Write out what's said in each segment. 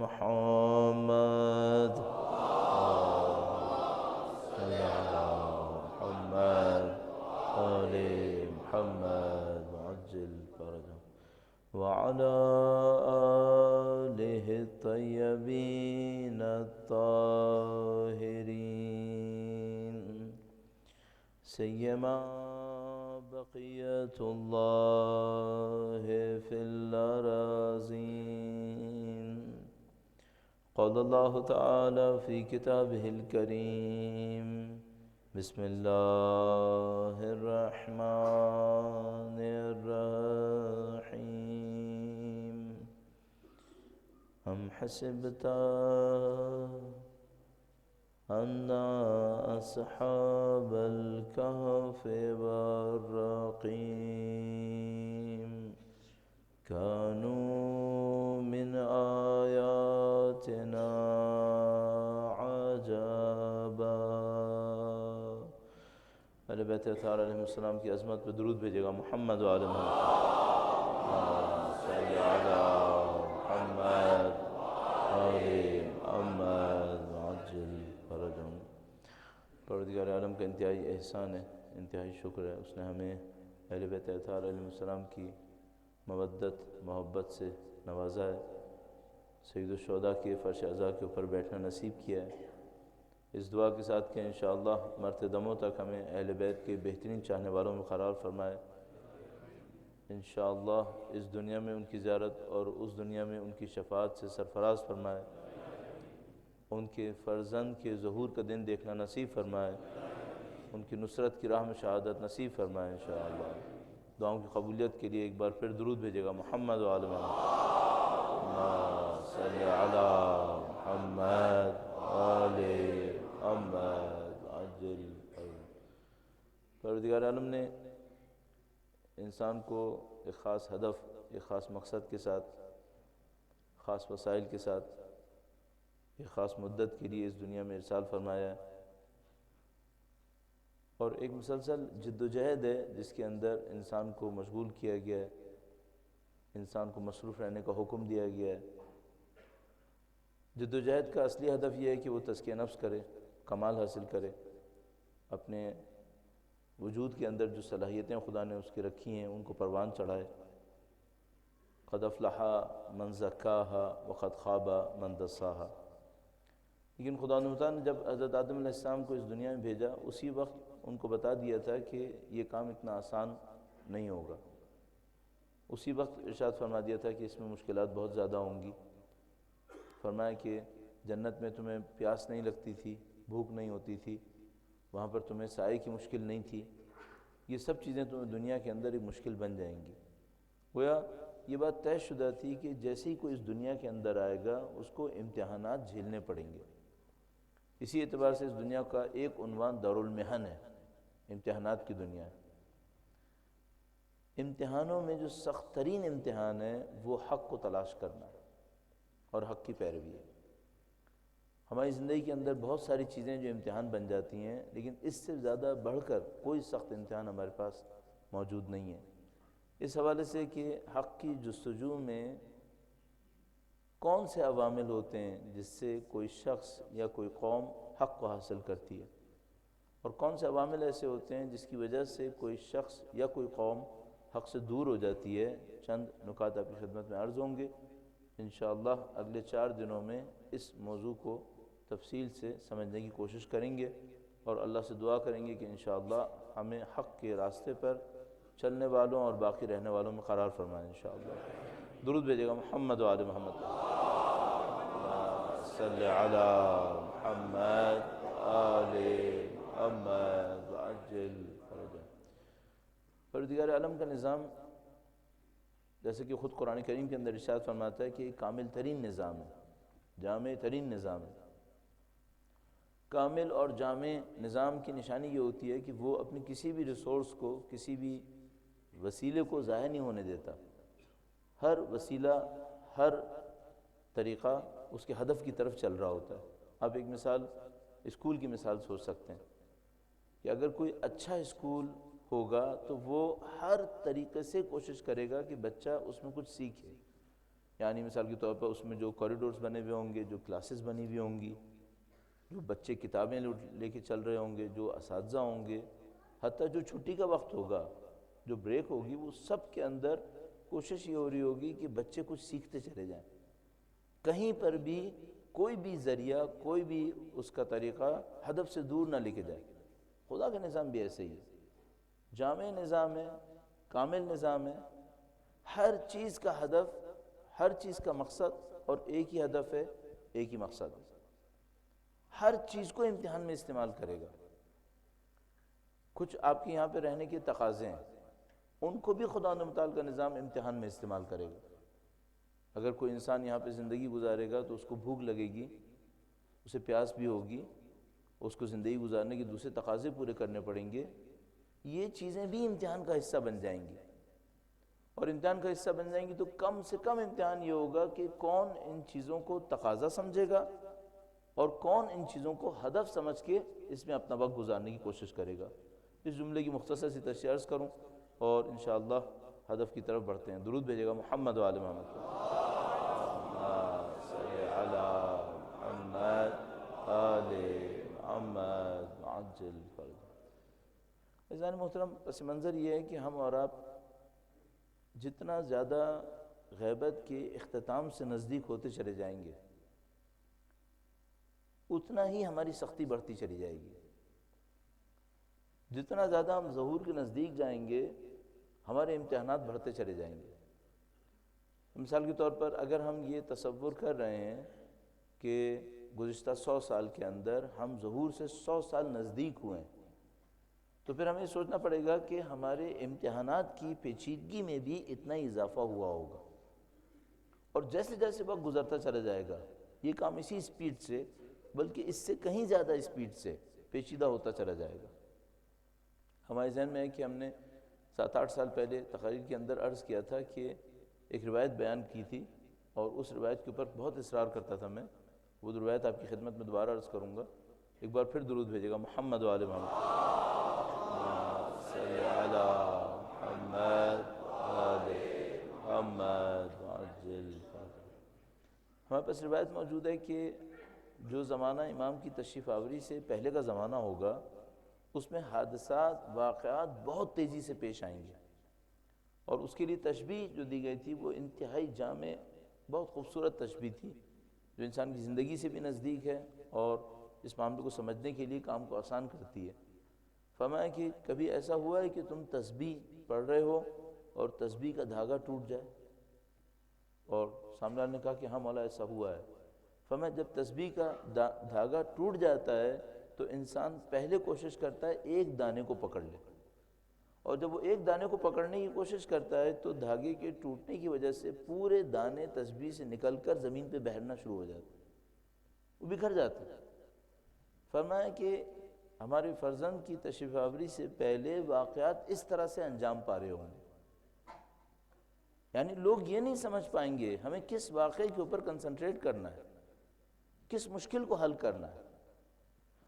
محمد صل على محمد آل محمد وعجل فرجهم وعلى آله الطيبين الطاهرين سيما بقية الله في الأراضين. قال الله تعالى في كتابه الكريم بسم الله الرحمن الرحيم أم حسبت أن أصحاب الكهف والرقيم كانوا من آياتنا عجبا. اہل بیت اطہار علیہ السلام کی عظمت پہ درود بھیجے گا. محمد و آل محمد صلی علی محمد آل محمد وعجل فرجهم. پروردگار عالم کا انتہائی احسان ہے، انتہائی شکر ہے، اس نے ہمیں اہل بیت اطہار علیہ السلام کی مودت محبت سے نوازا ہے، سید الشہداء کے فرش عزا کے اوپر بیٹھنا نصیب کیا ہے. اس دعا کے ساتھ کہ انشاءاللہ مرتے دموں تک ہمیں اہل بیت کے بہترین چاہنے والوں میں قرار فرمائے. انشاءاللہ اس دنیا میں ان کی زیارت اور اس دنیا میں ان کی شفاعت سے سرفراز فرمائے. ان کے فرزند کے ظہور کا دن دیکھنا نصیب فرمائے. ان کی نصرت کی راہ میں شہادت نصیب فرمائے انشاءاللہ. دعاؤں کی قبولیت کے لیے ایک بار پھر درود بھیجے گا. محمد و آل محمد صلی علی محمد آل محمد عجل. پروردگار عالم نے انسان کو ایک خاص ہدف، ایک خاص مقصد کے ساتھ، خاص وسائل کے ساتھ، ایک خاص مدت کے لیے اس دنیا میں ارسال فرمایا ہے، اور ایک مسلسل جد و جہد ہے جس کے اندر انسان کو مشغول کیا گیا ہے، انسان کو مصروف رہنے کا حکم دیا گیا ہے. جد و جہد کا اصلی ہدف یہ ہے کہ وہ تزکیہ نفس کرے، کمال حاصل کرے، اپنے وجود کے اندر جو صلاحیتیں خدا نے اس کی رکھی ہیں ان کو پروان چڑھائے. قد افلح من زکاہا وقد خاب من دساہا. لیکن خدا تعالیٰ نے جب حضرت آدم علیہ السلام کو اس دنیا میں بھیجا، اسی وقت ان کو بتا دیا تھا کہ یہ کام اتنا آسان نہیں ہوگا. اسی وقت ارشاد فرما دیا تھا کہ اس میں مشکلات بہت زیادہ ہوں گی. فرمایا کہ جنت میں تمہیں پیاس نہیں لگتی تھی، بھوک نہیں ہوتی تھی، وہاں پر تمہیں سائے کی مشکل نہیں تھی. یہ سب چیزیں تمہیں دنیا کے اندر ایک مشکل بن جائیں گی. گویا یہ بات طے شدہ تھی کہ جیسے ہی کوئی اس دنیا کے اندر آئے گا اس کو امتحانات جھیلنے پڑیں گے. اسی اعتبار سے اس دنیا کا ایک عنوان دارالمحن ہے، امتحانات کی دنیا ہے. امتحانوں میں جو سخت ترین امتحان ہے وہ حق کو تلاش کرنا ہے اور حق کی پیروی ہے. ہماری زندگی کے اندر بہت ساری چیزیں جو امتحان بن جاتی ہیں، لیکن اس سے زیادہ بڑھ کر کوئی سخت امتحان ہمارے پاس موجود نہیں ہے. اس حوالے سے کہ حق کی جستجو میں کون سے عوامل ہوتے ہیں جس سے کوئی شخص یا کوئی قوم حق کو حاصل کرتی ہے، اور کون سے عوامل ایسے ہوتے ہیں جس کی وجہ سے کوئی شخص یا کوئی قوم حق سے دور ہو جاتی ہے. چند نکات آپ کی خدمت میں عرض ہوں گے. انشاءاللہ اگلے 4 دنوں میں اس موضوع کو تفصیل سے سمجھنے کی کوشش کریں گے، اور اللہ سے دعا کریں گے کہ انشاءاللہ ہمیں حق کے راستے پر چلنے والوں اور باقی رہنے والوں میں قرار فرمائے انشاءاللہ. درود بھیجے گا. محمد و آل محمد صلی علی محمد آل محمد وعجل فرجهم. پروردگار عالم کا نظام جیسے کہ خود قرآن کریم کے اندر ارشاد فرماتا ہے کہ ایک کامل ترین نظام ہے، جامع ترین نظام ہے. کامل اور جامع نظام کی نشانی یہ ہوتی ہے کہ وہ اپنی کسی بھی ریسورس کو، کسی بھی وسیلے کو ضائع نہیں ہونے دیتا. ہر وسیلہ، ہر طریقہ اس کے ہدف کی طرف چل رہا ہوتا ہے. آپ ایک مثال اسکول کی مثال سوچ سکتے ہیں کہ اگر کوئی اچھا اسکول ہوگا تو وہ ہر طریقے سے کوشش کرے گا کہ بچہ اس میں کچھ سیکھے. یعنی مثال کے طور پر اس میں جو کوریڈورز بنے ہوئے ہوں گے، جو کلاسز بنی ہوئی ہوں گی، جو بچے کتابیں لے کے چل رہے ہوں گے، جو اساتذہ ہوں گے، حتیٰ جو چھٹی کا وقت ہوگا، جو بریک ہوگی، وہ سب کے اندر کوشش یہ ہو رہی ہوگی کہ بچے کچھ سیکھتے چلے جائیں. کہیں پر بھی کوئی بھی ذریعہ، کوئی بھی اس کا طریقہ ہدف سے دور نہ لے کے جائے. خدا کا نظام بھی ایسے ہی ہے، جامع نظام ہے، کامل نظام ہے. ہر چیز کا ہدف، ہر چیز کا مقصد اور ایک ہی ہدف ہے، ایک ہی مقصد ہے. ہر چیز کو امتحان میں استعمال کرے گا. کچھ آپ کے یہاں پہ رہنے کے تقاضے ہیں، ان کو بھی خدا متعال کا نظام امتحان میں استعمال کرے گا. اگر کوئی انسان یہاں پہ زندگی گزارے گا تو اس کو بھوک لگے گی، اسے پیاس بھی ہوگی، اس کو زندگی گزارنے کے دوسرے تقاضے پورے کرنے پڑیں گے. یہ چیزیں بھی امتحان کا حصہ بن جائیں گی. اور امتحان کا حصہ بن جائیں گی تو کم سے کم امتحان یہ ہوگا کہ کون ان چیزوں کو تقاضا سمجھے گا اور کون ان چیزوں کو ہدف سمجھ کے اس میں اپنا وقت گزارنے کی کوشش کرے گا. اس جملے کی مختصر سی تشریح عرض کروں اور انشاءاللہ ہدف کی طرف بڑھتے ہیں. درود بھیجے گا محمد و آل محمد. صلی علی محمد آل محمد عجل فرج. عزیزان محترم، پس منظر یہ ہے کہ ہم اور آپ جتنا زیادہ غیبت کے اختتام سے نزدیک ہوتے چلے جائیں گے، اتنا ہی ہماری سختی بڑھتی چلی جائے گی. جتنا زیادہ ہم ظہور کے نزدیک جائیں گے، ہمارے امتحانات بڑھتے چلے جائیں گے. مثال کے طور پر اگر ہم یہ تصور کر رہے ہیں کہ گزشتہ 100 سال کے اندر ہم ظہور سے 100 سال نزدیک ہوئے ہیں، تو پھر ہمیں سوچنا پڑے گا کہ ہمارے امتحانات کی پیچیدگی میں بھی اتنا ہی اضافہ ہوا ہوگا. اور جیسے جیسے وقت گزرتا چلا جائے گا، یہ کام اسی سپیڈ سے بلکہ اس سے کہیں زیادہ سپیڈ سے پیچیدہ ہوتا چلا جائے گا. ہمارے ذہن میں ہے کہ ہم نے 7-8 سال پہلے تقریر کے اندر عرض کیا تھا کہ ایک روایت بیان کی تھی اور اس روایت کے اوپر بہت اصرار کرتا تھا میں. وہ روایت آپ کی خدمت میں دوبارہ عرض کروں گا. ایک بار پھر درود بھیجے گا محمد و آل محمد. صلی علی محمد آل محمد عجل فرج. ہمارے پاس روایت موجود ہے کہ جو زمانہ امام کی تشریف آوری سے پہلے کا زمانہ ہوگا، اس میں حادثات، واقعات بہت تیزی سے پیش آئیں گے. اور اس کے لیے تشبیہ جو دی گئی تھی وہ انتہائی جامع، بہت خوبصورت تشبیہ تھی، جو انسان کی زندگی سے بھی نزدیک ہے اور اس معاملے کو سمجھنے کے لیے کام کو آسان کرتی ہے. فرمایا کہ کبھی ایسا ہوا ہے کہ تم تسبیح پڑھ رہے ہو اور تسبیح کا دھاگا ٹوٹ جائے؟ اور سامنے والے نے کہا کہ ہاں مولا ایسا ہوا ہے. فرمایا جب تسبیح کا دھاگا ٹوٹ جاتا ہے تو انسان پہلے کوشش کرتا ہے ایک دانے کو پکڑ لے، اور جب وہ ایک دانے کو پکڑنے کی کوشش کرتا ہے تو دھاگے کے ٹوٹنے کی وجہ سے پورے دانے تسبیح سے نکل کر زمین پہ بہرنا شروع ہو جاتے ہیں، وہ بکھر جاتے ہیں. فرمایا کہ ہمارے فرزند کی تشریف آوری سے پہلے واقعات اس طرح سے انجام پا رہے ہوں گے. یعنی لوگ یہ نہیں سمجھ پائیں گے ہمیں کس واقعے کے اوپر کنسنٹریٹ کرنا ہے، کس مشکل کو حل کرنا ہے.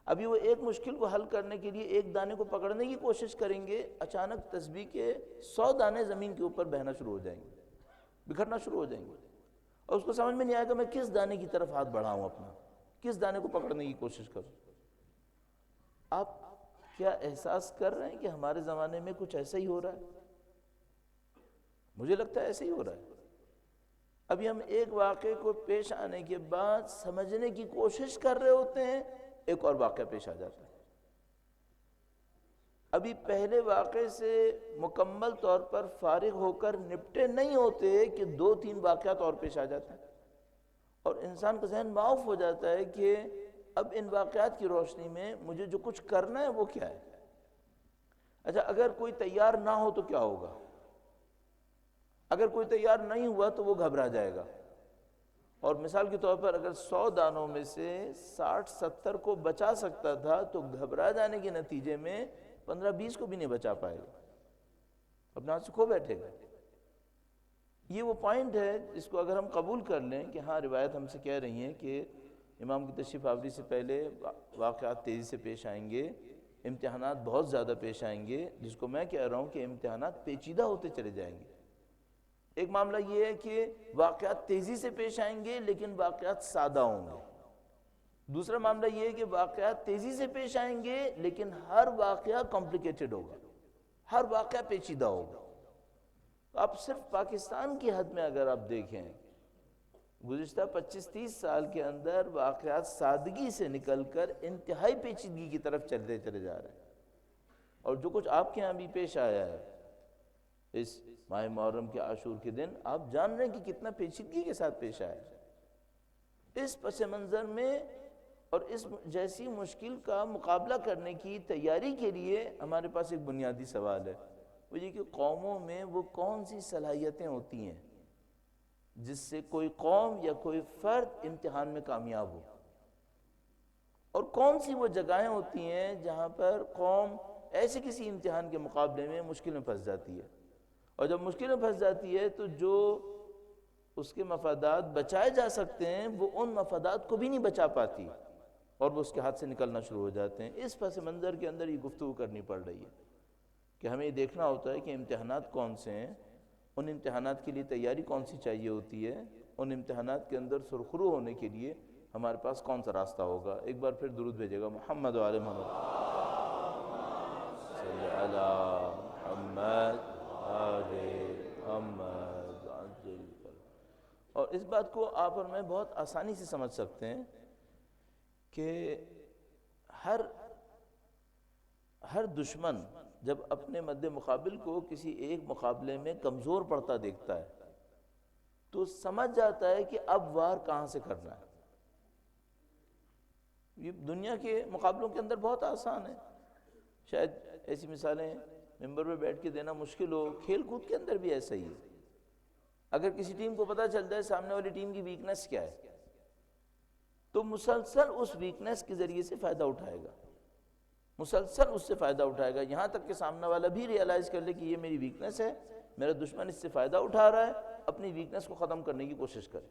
ابھی وہ ایک مشکل کو حل کرنے کے لیے ایک دانے کو پکڑنے کی کوشش کریں گے، اچانک تسبیح کے 100 دانے زمین کے اوپر بہنا شروع ہو جائیں گے، بکھرنا شروع ہو جائیں گے، اور اس کو سمجھ میں نہیں آئے گا میں کس دانے کی طرف ہاتھ بڑھاؤں، اپنا کس دانے کو پکڑنے کی کوشش کروں. آپ کیا احساس کر رہے ہیں کہ ہمارے زمانے میں کچھ ایسا ہی ہو رہا ہے؟ مجھے لگتا ہے ایسے ہی ہو رہا ہے. ابھی ہم ایک واقعے کو پیش آنے کے بعد سمجھنے کی کوشش کر رہے ہوتے ہیں، ایک اور واقعہ پیش آ جاتا ہے. ابھی پہلے واقعے سے مکمل طور پر فارغ ہو کر نپٹے نہیں ہوتے کہ 2-3 واقعات اور پیش آ جاتے ہیں، اور انسان کا ذہن معاف ہو جاتا ہے کہ اب ان واقعات کی روشنی میں مجھے جو کچھ کرنا ہے وہ کیا ہے. اچھا، اگر کوئی تیار نہ ہو تو کیا ہوگا؟ اگر کوئی تیار نہیں ہوا تو وہ گھبرا جائے گا. اور مثال کے طور پر اگر 100 دانوں میں سے 60-70 کو بچا سکتا تھا تو گھبرا جانے کے نتیجے میں 15-20 کو بھی نہیں بچا پائے گا، اپنے ہاتھ سے کھو بیٹھے گا. یہ وہ پوائنٹ ہے جس کو اگر ہم قبول کر لیں کہ ہاں روایت ہم سے کہہ رہی ہیں کہ امام کی تشریف آوری سے پہلے واقعات تیزی سے پیش آئیں گے، امتحانات بہت زیادہ پیش آئیں گے، جس کو میں کہہ رہا ہوں کہ امتحانات پیچیدہ ہوتے چلے جائیں گے. ایک معاملہ یہ ہے کہ واقعات تیزی سے پیش آئیں گے لیکن واقعات سادہ ہوں گے. دوسرا معاملہ یہ ہے کہ واقعات تیزی سے پیش آئیں گے لیکن ہر واقعہ کمپلیکیٹڈ ہوگا، ہر واقعہ پیچیدہ ہوگا. اب صرف پاکستان کی حد میں اگر آپ دیکھیں، گزشتہ 25-30 سال کے اندر واقعات سادگی سے نکل کر انتہائی پیچیدگی کی طرف چلتے چلے جا رہے ہیں. اور جو کچھ آپ کے ہاں بھی پیش آیا ہے اس ماہ محرم کے عاشور کے دن، آپ جان رہے ہیں کہ کتنا پیچیدگی کے ساتھ پیش آیا ہے. اس پس منظر میں اور اس جیسی مشکل کا مقابلہ کرنے کی تیاری کے لیے ہمارے پاس ایک بنیادی سوال ہے، وہ یہ کہ قوموں میں وہ کون سی صلاحیتیں ہوتی ہیں جس سے کوئی قوم یا کوئی فرد امتحان میں کامیاب ہو، اور کون سی وہ جگہیں ہوتی ہیں جہاں پر قوم ایسے کسی امتحان کے مقابلے میں مشکل میں پھنس جاتی ہے. اور جب مشکل میں پھنس جاتی ہے تو جو اس کے مفادات بچائے جا سکتے ہیں وہ ان مفادات کو بھی نہیں بچا پاتی اور وہ اس کے ہاتھ سے نکلنا شروع ہو جاتے ہیں. اس پس منظر کے اندر یہ گفتگو کرنی پڑ رہی ہے کہ ہمیں یہ دیکھنا ہوتا ہے کہ امتحانات کون سے ہیں، ان امتحانات کے لیے تیاری کون سی چاہیے ہوتی ہے، ان امتحانات کے اندر سرخرو ہونے کے لیے ہمارے پاس کون سا راستہ ہوگا. ایک بار پھر درود بھیجے گا محمد و آل محمد صلی علی محمد آل محمد عجل. اور اس بات کو آپ اور میں بہت آسانی سے سمجھ سکتے ہیں کہ ہر دشمن جب اپنے مد مقابل کو کسی ایک مقابلے میں کمزور پڑتا دیکھتا ہے تو سمجھ جاتا ہے کہ اب وار کہاں سے کرنا ہے. یہ دنیا کے مقابلوں کے اندر بہت آسان ہے، شاید ایسی مثالیں ممبر پہ بیٹھ کے دینا مشکل ہو. کھیل کود کے اندر بھی ایسا ہی ہے. اگر کسی ٹیم کو پتہ چل جائے سامنے والی ٹیم کی ویکنس کیا ہے تو مسلسل اس ویکنس کے ذریعے سے فائدہ اٹھائے گا، مسلسل اس سے فائدہ اٹھائے گا، یہاں تک کہ سامنے والا بھی ریئلائز کر لے کہ یہ میری ویکنس ہے، میرا دشمن اس سے فائدہ اٹھا رہا ہے، اپنی ویکنس کو ختم کرنے کی کوشش کرے.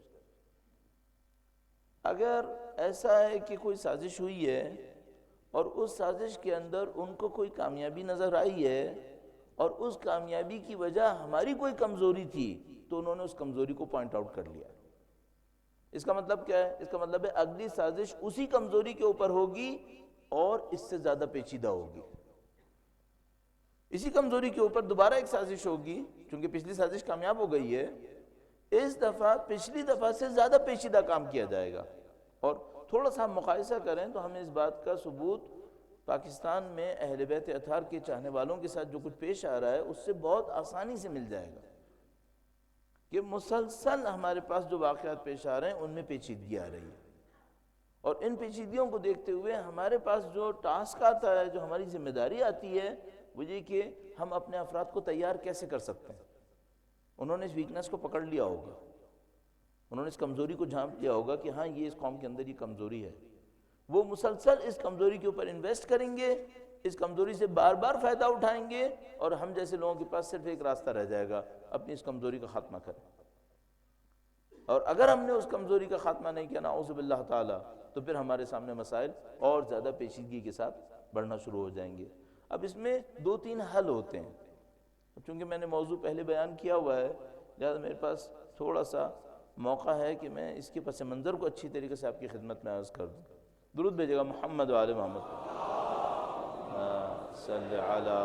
اگر ایسا ہے کہ کوئی سازش ہوئی ہے اور اس سازش کے اندر ان کو کوئی کامیابی نظر آئی ہے اور اس کامیابی کی وجہ ہماری کوئی کمزوری تھی تو انہوں نے اس کمزوری کو پوائنٹ آؤٹ کر لیا. اس کا مطلب کیا ہے؟ اس کا مطلب ہے اگلی سازش اسی کمزوری کے اوپر ہوگی اور اس سے زیادہ پیچیدہ ہوگی. اسی کمزوری کے اوپر دوبارہ ایک سازش ہوگی، چونکہ پچھلی سازش کامیاب ہو گئی ہے، اس دفعہ پچھلی دفعہ سے زیادہ پیچیدہ کام کیا جائے گا. اور تھوڑا سا ہم مقایسہ کریں تو ہمیں اس بات کا ثبوت پاکستان میں اہل بیت اطہار کے چاہنے والوں کے ساتھ جو کچھ پیش آ رہا ہے اس سے بہت آسانی سے مل جائے گا کہ مسلسل ہمارے پاس جو واقعات پیش آ رہے ہیں ان میں پیچیدگی آ رہی ہے. اور ان پیچیدگیوں کو دیکھتے ہوئے ہمارے پاس جو ٹاسک آتا ہے، جو ہماری ذمہ داری آتی ہے، وہ یہ کہ ہم اپنے افراد کو تیار کیسے کر سکتے ہیں. انہوں نے اس ویکنس کو پکڑ لیا ہوگا، انہوں نے اس کمزوری کو جھانپ لیا ہوگا کہ ہاں یہ اس قوم کے اندر یہ کمزوری ہے. وہ مسلسل اس کمزوری کے اوپر انویسٹ کریں گے، اس کمزوری سے بار بار فائدہ اٹھائیں گے، اور ہم جیسے لوگوں کے پاس صرف ایک راستہ رہ جائے گا، اپنی اس کمزوری کا خاتمہ کریں. اور اگر ہم نے اس کمزوری کا خاتمہ نہیں کیا نعوذ باللہ تعالی تو پھر ہمارے سامنے مسائل اور زیادہ پیچیدگی کے ساتھ بڑھنا شروع ہو جائیں گے. اب اس میں 2-3 حل ہوتے ہیں. چونکہ میں نے موضوع پہلے بیان کیا ہوا ہے لہذا میرے پاس تھوڑا سا موقع ہے کہ میں اس کے پس منظر کو اچھی طریقے سے آپ کی خدمت میں عرض کر دوں. درود بھیجے گا محمد و آل محمد صلی علی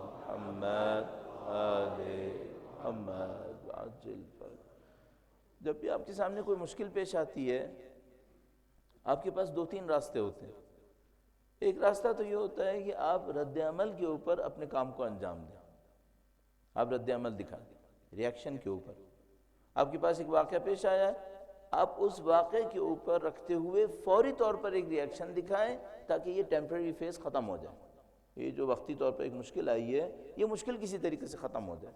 محمد آل محمد عجل. جب بھی آپ کے سامنے کوئی مشکل پیش آتی ہے آپ کے پاس 2-3 راستے ہوتے ہیں. ایک راستہ تو یہ ہوتا ہے کہ آپ رد عمل کے اوپر اپنے کام کو انجام دیں، آپ رد عمل دکھائیں ریاکشن کے اوپر. آپ کے پاس ایک واقعہ پیش آیا ہے، آپ اس واقعے کے اوپر رکھتے ہوئے فوری طور پر ایک ریاکشن دکھائیں تاکہ یہ ٹیمپریری فیز ختم ہو جائے. یہ جو وقتی طور پر ایک مشکل آئی ہے یہ مشکل کسی طریقے سے ختم ہو جائے.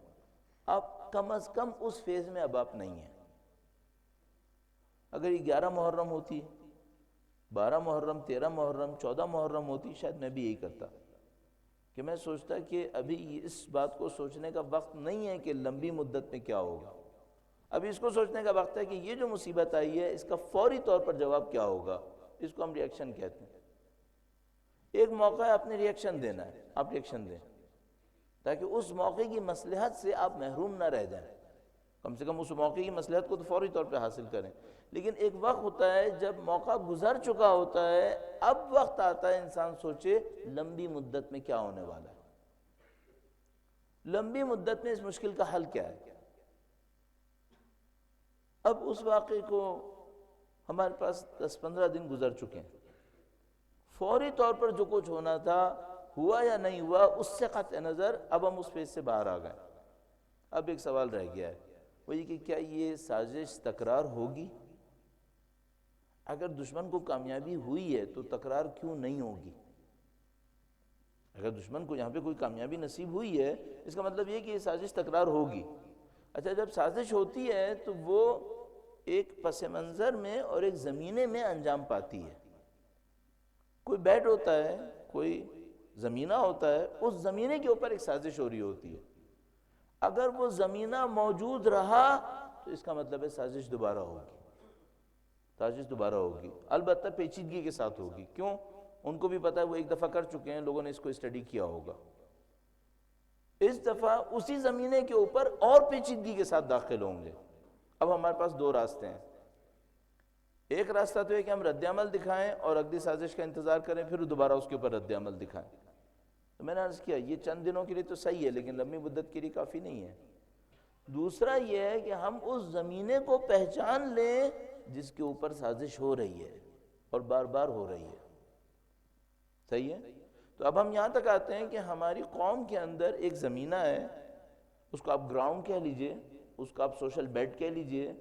آپ کم از کم اس فیز میں اب آپ نہیں ہیں. اگر یہ 11 محرم ہوتی، 12 محرم، 13 محرم، 14 محرم ہوتی، شاید میں بھی یہی کرتا کہ میں سوچتا کہ ابھی اس بات کو سوچنے کا وقت نہیں ہے کہ لمبی مدت میں کیا ہوگا. ابھی اس کو سوچنے کا وقت ہے کہ یہ جو مصیبت آئی ہے اس کا فوری طور پر جواب کیا ہوگا. اس کو ہم ریاکشن کہتے ہیں. ایک موقع ہے اپنے ریاکشن دینا ہے، آپ ریاکشن دیں تاکہ اس موقع کی مصلحت سے آپ محروم نہ رہ جائیں. کم سے کم اس موقع کی مصلحت کو تو فوری طور پہ حاصل کریں. لیکن ایک وقت ہوتا ہے جب موقع گزر چکا ہوتا ہے، اب وقت آتا ہے انسان سوچے لمبی مدت میں کیا ہونے والا ہے، لمبی مدت میں اس مشکل کا حل کیا ہے. اب اس واقعے کو ہمارے پاس 10-15 دن گزر چکے ہیں، فوری طور پر جو کچھ ہونا تھا ہوا یا نہیں ہوا اس سے قطع نظر اب ہم اس فیز سے باہر آ گئے. اب ایک سوال رہ گیا ہے، وہ یہ کہ کیا یہ سازش تکرار ہوگی؟ اگر دشمن کو کامیابی ہوئی ہے تو تکرار کیوں نہیں ہوگی؟ اگر دشمن کو یہاں پہ کوئی کامیابی نصیب ہوئی ہے اس کا مطلب یہ کہ یہ سازش تکرار ہوگی. اچھا، جب سازش ہوتی ہے تو وہ ایک پس منظر میں اور ایک زمینے میں انجام پاتی ہے. کوئی بیٹ ہوتا ہے، کوئی زمینہ ہوتا ہے، اس زمینے کے اوپر ایک سازش ہو رہی ہوتی ہے. اگر وہ زمینہ موجود رہا تو اس کا مطلب ہے سازش دوبارہ ہوگی، سازش دوبارہ ہوگی، البتہ پیچیدگی کے ساتھ ہوگی. کیوں؟ ان کو بھی پتہ ہے وہ ایک دفعہ کر چکے ہیں، لوگوں نے اس کو اسٹڈی کیا ہوگا. اس دفعہ اسی زمینے کے اوپر اور پیچیدگی کے ساتھ داخل ہوں گے. اب ہمارے پاس دو راستے ہیں. ایک راستہ تو ہے کہ ہم رد عمل دکھائیں اور اگلی سازش کا انتظار کریں، پھر دوبارہ اس کے اوپر رد عمل دکھائیں. تو میں نے عرض کیا یہ چند دنوں کے لیے تو صحیح ہے لیکن لمبی مدت کے لیے کافی نہیں ہے. دوسرا یہ ہے کہ ہم اس زمینے کو پہچان لیں جس کے اوپر سازش ہو رہی ہے اور بار بار ہو رہی ہے. صحیح ہے؟ تو اب ہم یہاں تک آتے ہیں کہ ہماری قوم کے اندر ایک زمینہ ہے، اس کو آپ گراؤنڈ کہہ لیجئے، اس کو آپ سوشل بیڈ کہہ لیجئے،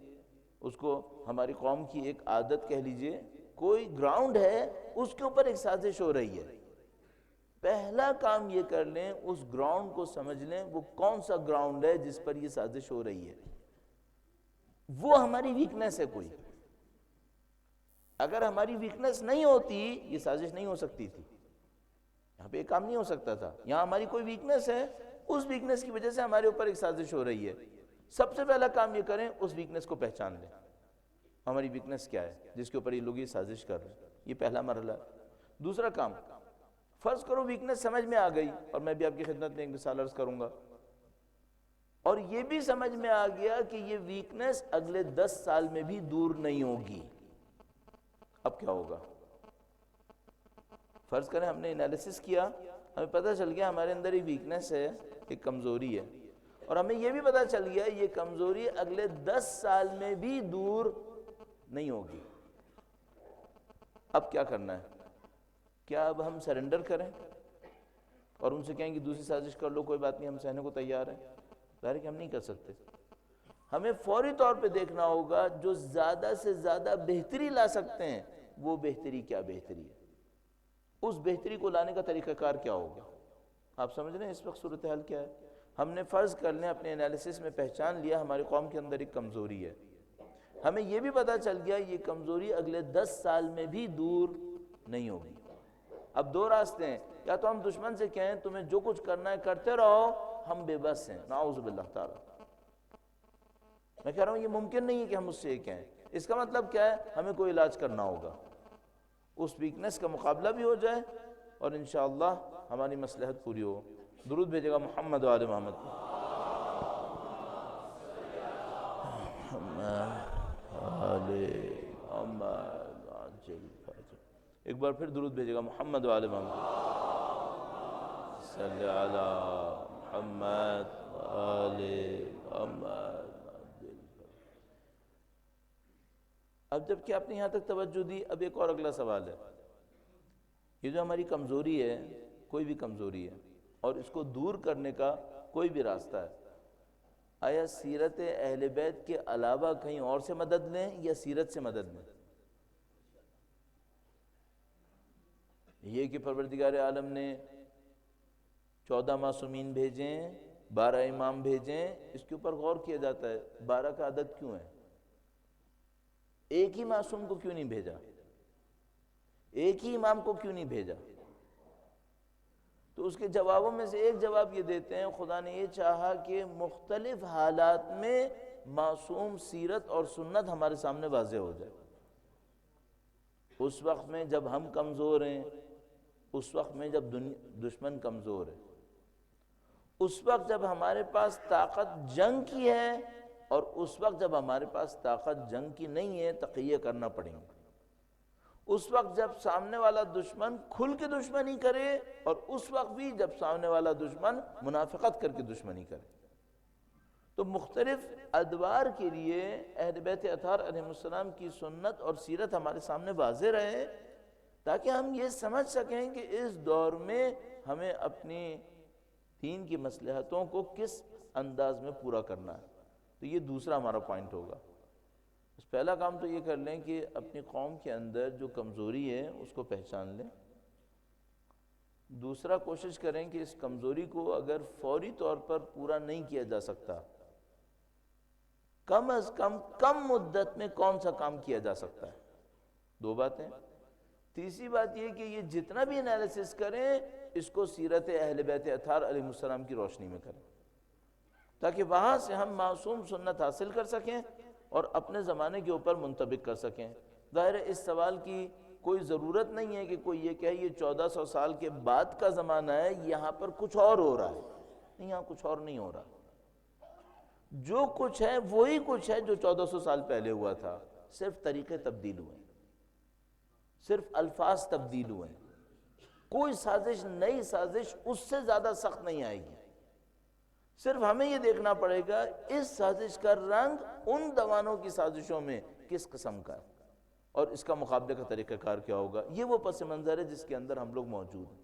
اس کو ہماری قوم کی ایک عادت کہہ لیجئے. کوئی گراؤنڈ ہے، اس کے اوپر ایک سازش ہو رہی ہے. پہلا کام یہ کر لیں اس گراؤنڈ کو سمجھ لیں وہ کون سا گراؤنڈ ہے جس پر یہ سازش ہو رہی ہے. وہ ہماری ویکنس ہے کوئی. اگر ہماری ویکنس نہیں ہوتی یہ سازش نہیں ہو سکتی تھی، یہاں پہ ایک کام نہیں ہو سکتا تھا. یہاں ہماری کوئی ویکنس ہے، اس ویکنس کی وجہ سے ہمارے اوپر ایک سازش ہو رہی ہے. سب سے پہلا کام یہ کریں اس ویکنس کو پہچان لیں، ہماری ویکنس کیا ہے جس کے اوپر یہ لوگ یہ سازش کر رہے ہیں. یہ پہلا مرحلہ ہے. دوسرا کام، فرض کرو ویکنس سمجھ میں آ گئی، اور میں بھی آپ کی خدمت میں ایک مثال عرض کروں گا، اور یہ بھی سمجھ میں آ گیا کہ یہ ویکنس اگلے 10 سال میں بھی دور نہیں ہوگی. اب کیا ہوگا؟ فرض کریں ہم نے انالیسس کیا، ہمیں پتہ چل گیا ہمارے اندر ایک ویکنس ہے، ایک کمزوری ہے، اور ہمیں یہ بھی پتہ چل گیا یہ کمزوری اگلے 10 سال میں بھی دور نہیں ہوگی. اب کیا کرنا ہے؟ کیا اب ہم سرنڈر کریں اور ان سے کہیں کہ دوسری سازش کر لو، کوئی بات نہیں ہم سہنے کو تیار ہیں؟ ظاہر ہے کہ ہم نہیں کر سکتے. ہمیں فوری طور پہ دیکھنا ہوگا جو زیادہ سے زیادہ بہتری لا سکتے ہیں وہ بہتری کیا بہتری ہے، اس بہتری کو لانے کا طریقہ کار کیا ہوگا. آپ سمجھ رہے ہیں اس وقت صورتحال کیا ہے؟ ہم نے فرض کر لیں اپنے انالیسس میں پہچان لیا ہماری قوم کے اندر ایک کمزوری ہے، ہمیں یہ بھی پتہ چل گیا یہ کمزوری اگلے 10 سال میں بھی دور نہیں ہوگی. اب دو راستے ہیں، یا تو ہم دشمن سے کہیں تمہیں جو کچھ کرنا ہے کرتے رہو، ہم بے بس ہیں، نعوذ باللہ تعالی. میں کہہ رہا ہوں یہ ممکن نہیں ہے کہ ہم اس سے یہ کہیں. اس کا مطلب کیا ہے؟ ہمیں کوئی علاج کرنا ہوگا، اس ویکنس کا مقابلہ بھی ہو جائے اور انشاءاللہ ہماری مصلحت پوری ہو. درود بھیجے گا محمد و آل محمد. ایک بار پھر درود بھیجے گا محمد و آل محمد. صلی علی محمد و آل محمد. اب جب کہ آپ نے یہاں تک توجہ دی، اب ایک اور اگلا سوال ہے. یہ جو ہماری کمزوری ہے، کوئی بھی کمزوری ہے، اور اس کو دور کرنے کا کوئی بھی راستہ ہے، آیا سیرت اہل بیت کے علاوہ کہیں اور سے مدد لیں یا سیرت سے مدد لیں؟ یہ کہ پروردگار عالم نے 14 معصومین بھیجیں، 12 امام بھیجیں، اس کے اوپر غور کیا جاتا ہے 12 کا عدد کیوں ہے؟ ایک ہی معصوم کو کیوں نہیں بھیجا؟ ایک ہی امام کو کیوں نہیں بھیجا؟ تو اس کے جوابوں میں سے ایک جواب یہ دیتے ہیں خدا نے یہ چاہا کہ مختلف حالات میں معصوم سیرت اور سنت ہمارے سامنے واضح ہو جائے. اس وقت میں جب ہم کمزور ہیں، اس وقت میں جب دشمن کمزور ہے، اس وقت جب ہمارے پاس طاقت جنگ کی ہے اور اس وقت جب ہمارے پاس طاقت جنگ کی نہیں ہے تقیہ کرنا پڑیں گے، اس وقت جب سامنے والا دشمن کھل کے دشمنی کرے، اور اس وقت بھی جب سامنے والا دشمن منافقت کر کے دشمنی کرے۔ تو مختلف ادوار کے لیے اہل بیت اطہار علیہ السلام کی سنت اور سیرت ہمارے سامنے واضح رہے، تاکہ ہم یہ سمجھ سکیں کہ اس دور میں ہمیں اپنی دین کی مصلحتوں کو کس انداز میں پورا کرنا ہے۔ تو یہ دوسرا ہمارا پوائنٹ ہوگا۔ پہلا کام تو یہ کر لیں کہ اپنی قوم کے اندر جو کمزوری ہے اس کو پہچان لیں۔ دوسرا کوشش کریں کہ اس کمزوری کو اگر فوری طور پر پورا نہیں کیا جا سکتا، کم از کم مدت میں کون سا کام کیا جا سکتا ہے، دو باتیں۔ تیسری بات یہ کہ یہ جتنا بھی انالیسس کریں اس کو سیرت اہل بیت اطہار علیہ السلام کی روشنی میں کریں، تاکہ وہاں سے ہم معصوم سنت حاصل کر سکیں اور اپنے زمانے کے اوپر منطبق کر سکیں۔ ظاہر ہے اس سوال کی کوئی ضرورت نہیں ہے کہ کوئی یہ کہے یہ 1400 سال کے بعد کا زمانہ ہے، یہاں پر کچھ اور ہو رہا ہے۔ نہیں، یہاں کچھ اور نہیں ہو رہا، جو کچھ ہے وہی کچھ ہے جو 1400 سال پہلے ہوا تھا، صرف طریقے تبدیل ہوئے، صرف الفاظ تبدیل ہوئے۔ کوئی سازش، نئی سازش اس سے زیادہ سخت نہیں آئے گی۔ صرف ہمیں یہ دیکھنا پڑے گا اس سازش کا رنگ ان دوانوں کی سازشوں میں کس قسم کا ہے، اور اس کا مقابلے کا طریقہ کار کیا ہوگا۔ یہ وہ پس منظر ہے جس کے اندر ہم لوگ موجود ہیں،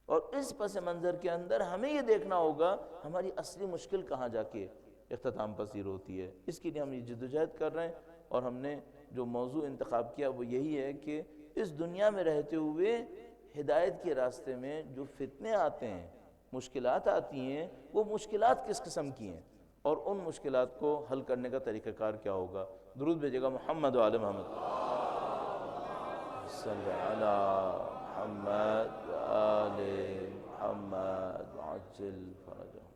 اور اس پس منظر کے اندر ہمیں یہ دیکھنا ہوگا ہماری اصلی مشکل کہاں جا کے اختتام پذیر ہوتی ہے۔ اس کے لیے ہم یہ جدوجہد کر رہے ہیں، اور ہم نے جو موضوع انتخاب کیا وہ یہی ہے کہ اس دنیا میں رہتے ہوئے ہدایت کے راستے میں جو فتنے آتے ہیں، مشکلات آتی ہیں، وہ مشکلات کس قسم کی ہیں، اور ان مشکلات کو حل کرنے کا طریقہ کار کیا ہوگا۔ درود بھیجے گا محمد و آل محمد، صلی علی محمد و آل محمد عجل فرجہم۔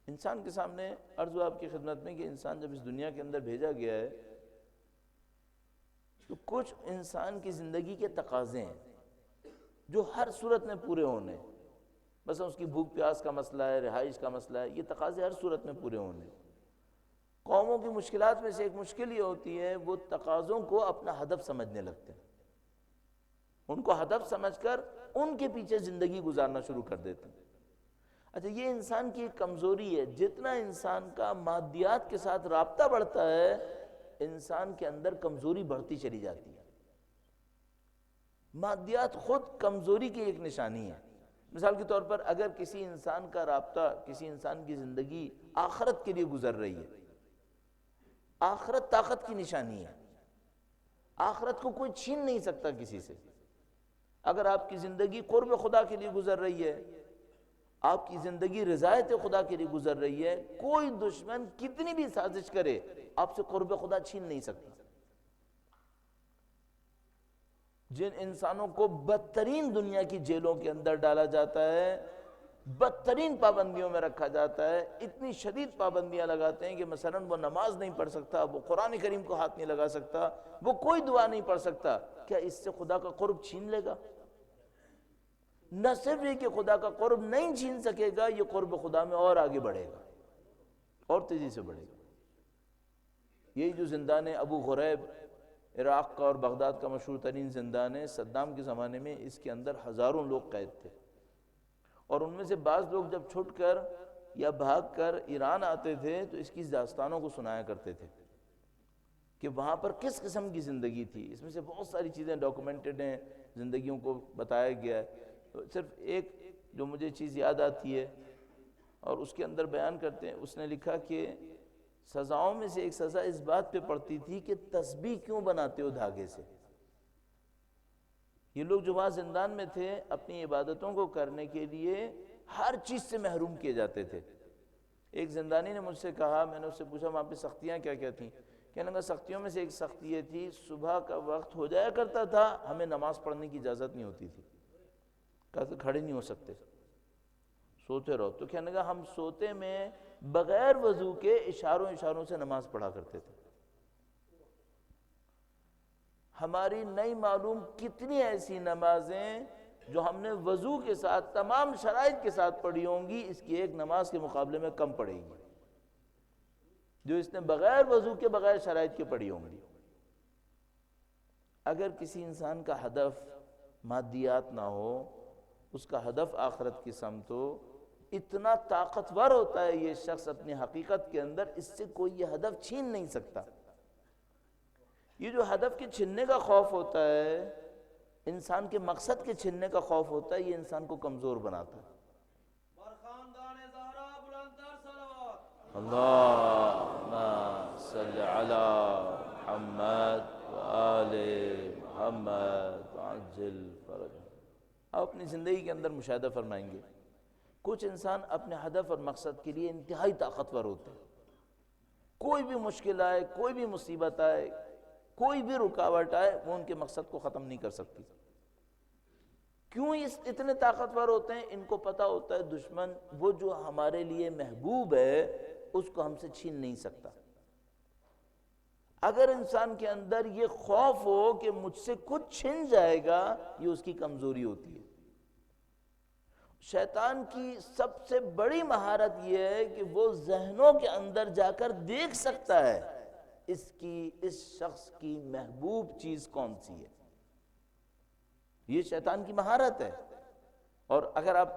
انسان کے سامنے عرض ہو آپ کی خدمت میں کہ انسان جب اس دنیا کے اندر بھیجا گیا ہے تو کچھ انسان کی زندگی کے تقاضے ہیں جو ہر صورت میں پورے ہونے ہیں۔ مثلا اس کی بھوک پیاس کا مسئلہ ہے، رہائش کا مسئلہ ہے، یہ تقاضے ہر صورت میں پورے ہونے ہیں۔ قوموں کی مشکلات میں سے ایک مشکل یہ ہوتی ہے وہ تقاضوں کو اپنا ہدف سمجھنے لگتے ہیں، ان کو ہدف سمجھ کر ان کے پیچھے زندگی گزارنا شروع کر دیتے ہیں۔ اچھا، یہ انسان کی ایک کمزوری ہے، جتنا انسان کا مادیات کے ساتھ رابطہ بڑھتا ہے انسان کے اندر کمزوری بڑھتی چلی جاتی ہے۔ مادیات خود کمزوری کی ایک نشانی ہے۔ مثال کے طور پر اگر کسی انسان کا رابطہ، کسی انسان کی زندگی آخرت کے لیے گزر رہی ہے، آخرت طاقت کی نشانی ہے، آخرت کو کوئی چھین نہیں سکتا کسی سے۔ اگر آپ کی زندگی قرب خدا کے لیے گزر رہی ہے، آپ کی زندگی رضایت خدا کے لیے گزر رہی ہے، کوئی دشمن کتنی بھی سازش کرے آپ سے قرب خدا چھین نہیں سکتا۔ جن انسانوں کو بدترین دنیا کی جیلوں کے اندر ڈالا جاتا ہے، بدترین پابندیوں میں رکھا جاتا ہے، اتنی شدید پابندیاں لگاتے ہیں کہ مثلا وہ نماز نہیں پڑھ سکتا، وہ قرآن کریم کو ہاتھ نہیں لگا سکتا، وہ کوئی دعا نہیں پڑھ سکتا، کیا اس سے خدا کا قرب چھین لے گا؟ نہ صرف یہ کہ خدا کا قرب نہیں چھین سکے گا، یہ قرب خدا میں اور آگے بڑھے گا، اور تیزی سے بڑھے گا۔ یہی جو زندان ابو غریب عراق کا اور بغداد کا مشہور ترین زندان ہے، صدام کے زمانے میں اس کے اندر ہزاروں لوگ قید تھے، اور ان میں سے بعض لوگ جب چھٹ کر یا بھاگ کر ایران آتے تھے تو اس کی داستانوں کو سنایا کرتے تھے کہ وہاں پر کس قسم کی زندگی تھی۔ اس میں سے بہت ساری چیزیں ڈاکومنٹڈ ہیں، زندگیوں کو بتایا گیا ہے۔ صرف ایک جو مجھے چیز یاد آتی ہے اور اس کے اندر بیان کرتے ہیں، اس نے لکھا کہ سزاؤں میں سے ایک سزا اس بات پہ پڑتی تھی کہ تسبیح کیوں بناتے ہو دھاگے سے۔ یہ لوگ جو وہاں زندان میں تھے اپنی عبادتوں کو کرنے کے لیے ہر چیز سے محروم کیے جاتے تھے۔ ایک زندانی نے مجھ سے کہا، میں نے اس سے پوچھا وہاں پہ سختیاں کیا کیا تھیں؟ کہنے لگا سختیوں میں سے ایک سختی یہ تھی صبح کا وقت ہو جایا کرتا تھا، ہمیں نماز پڑھنے کی اجازت نہیں ہوتی تھی، کہا کھڑے نہیں ہو سکتے، سوتے رہو۔ تو کہنے لگا ہم سوتے میں بغیر وضو کے اشاروں سے نماز پڑھا کرتے تھے۔ ہماری نئی معلوم کتنی ایسی نمازیں جو ہم نے وضو کے ساتھ تمام شرائط کے ساتھ پڑھی ہوں گی، اس کی ایک نماز کے مقابلے میں کم پڑے گی۔ جو اس نے بغیر وضو کے بغیر شرائط کے پڑھی ہوں گی۔ اگر کسی انسان کا ہدف مادیات نہ ہو، اس کا ہدف آخرت کی سمت ہو، اتنا طاقتور ہوتا ہے یہ شخص اپنی حقیقت کے اندر، اس سے کوئی یہ ہدف چھین نہیں سکتا۔ یہ جو ہدف کے چھننے کا خوف ہوتا ہے، انسان کے مقصد کے چھننے کا خوف ہوتا ہے، یہ انسان کو کمزور بناتا ہے۔ اللہم صلی علی محمد وآل محمد وعجل فرجہ۔ آپ اپنی زندگی کے اندر مشاہدہ فرمائیں گے، کچھ انسان اپنے ہدف اور مقصد کے لیے انتہائی طاقتور ہوتے ہیں، کوئی بھی مشکل آئے، کوئی بھی مصیبت آئے، کوئی بھی رکاوٹ آئے، وہ ان کے مقصد کو ختم نہیں کر سکتی۔ کیوں اتنے طاقتور ہوتے ہیں؟ ان کو پتہ ہوتا ہے دشمن وہ جو ہمارے لیے محبوب ہے اس کو ہم سے چھین نہیں سکتا۔ اگر انسان کے اندر یہ خوف ہو کہ مجھ سے کچھ چھن جائے گا، یہ اس کی کمزوری ہوتی ہے۔ شیطان کی سب سے بڑی مہارت یہ ہے کہ وہ ذہنوں کے اندر جا کر دیکھ سکتا ہے اس شخص کی محبوب چیز کون سی ہے۔ یہ شیطان کی مہارت ہے۔ اور اگر آپ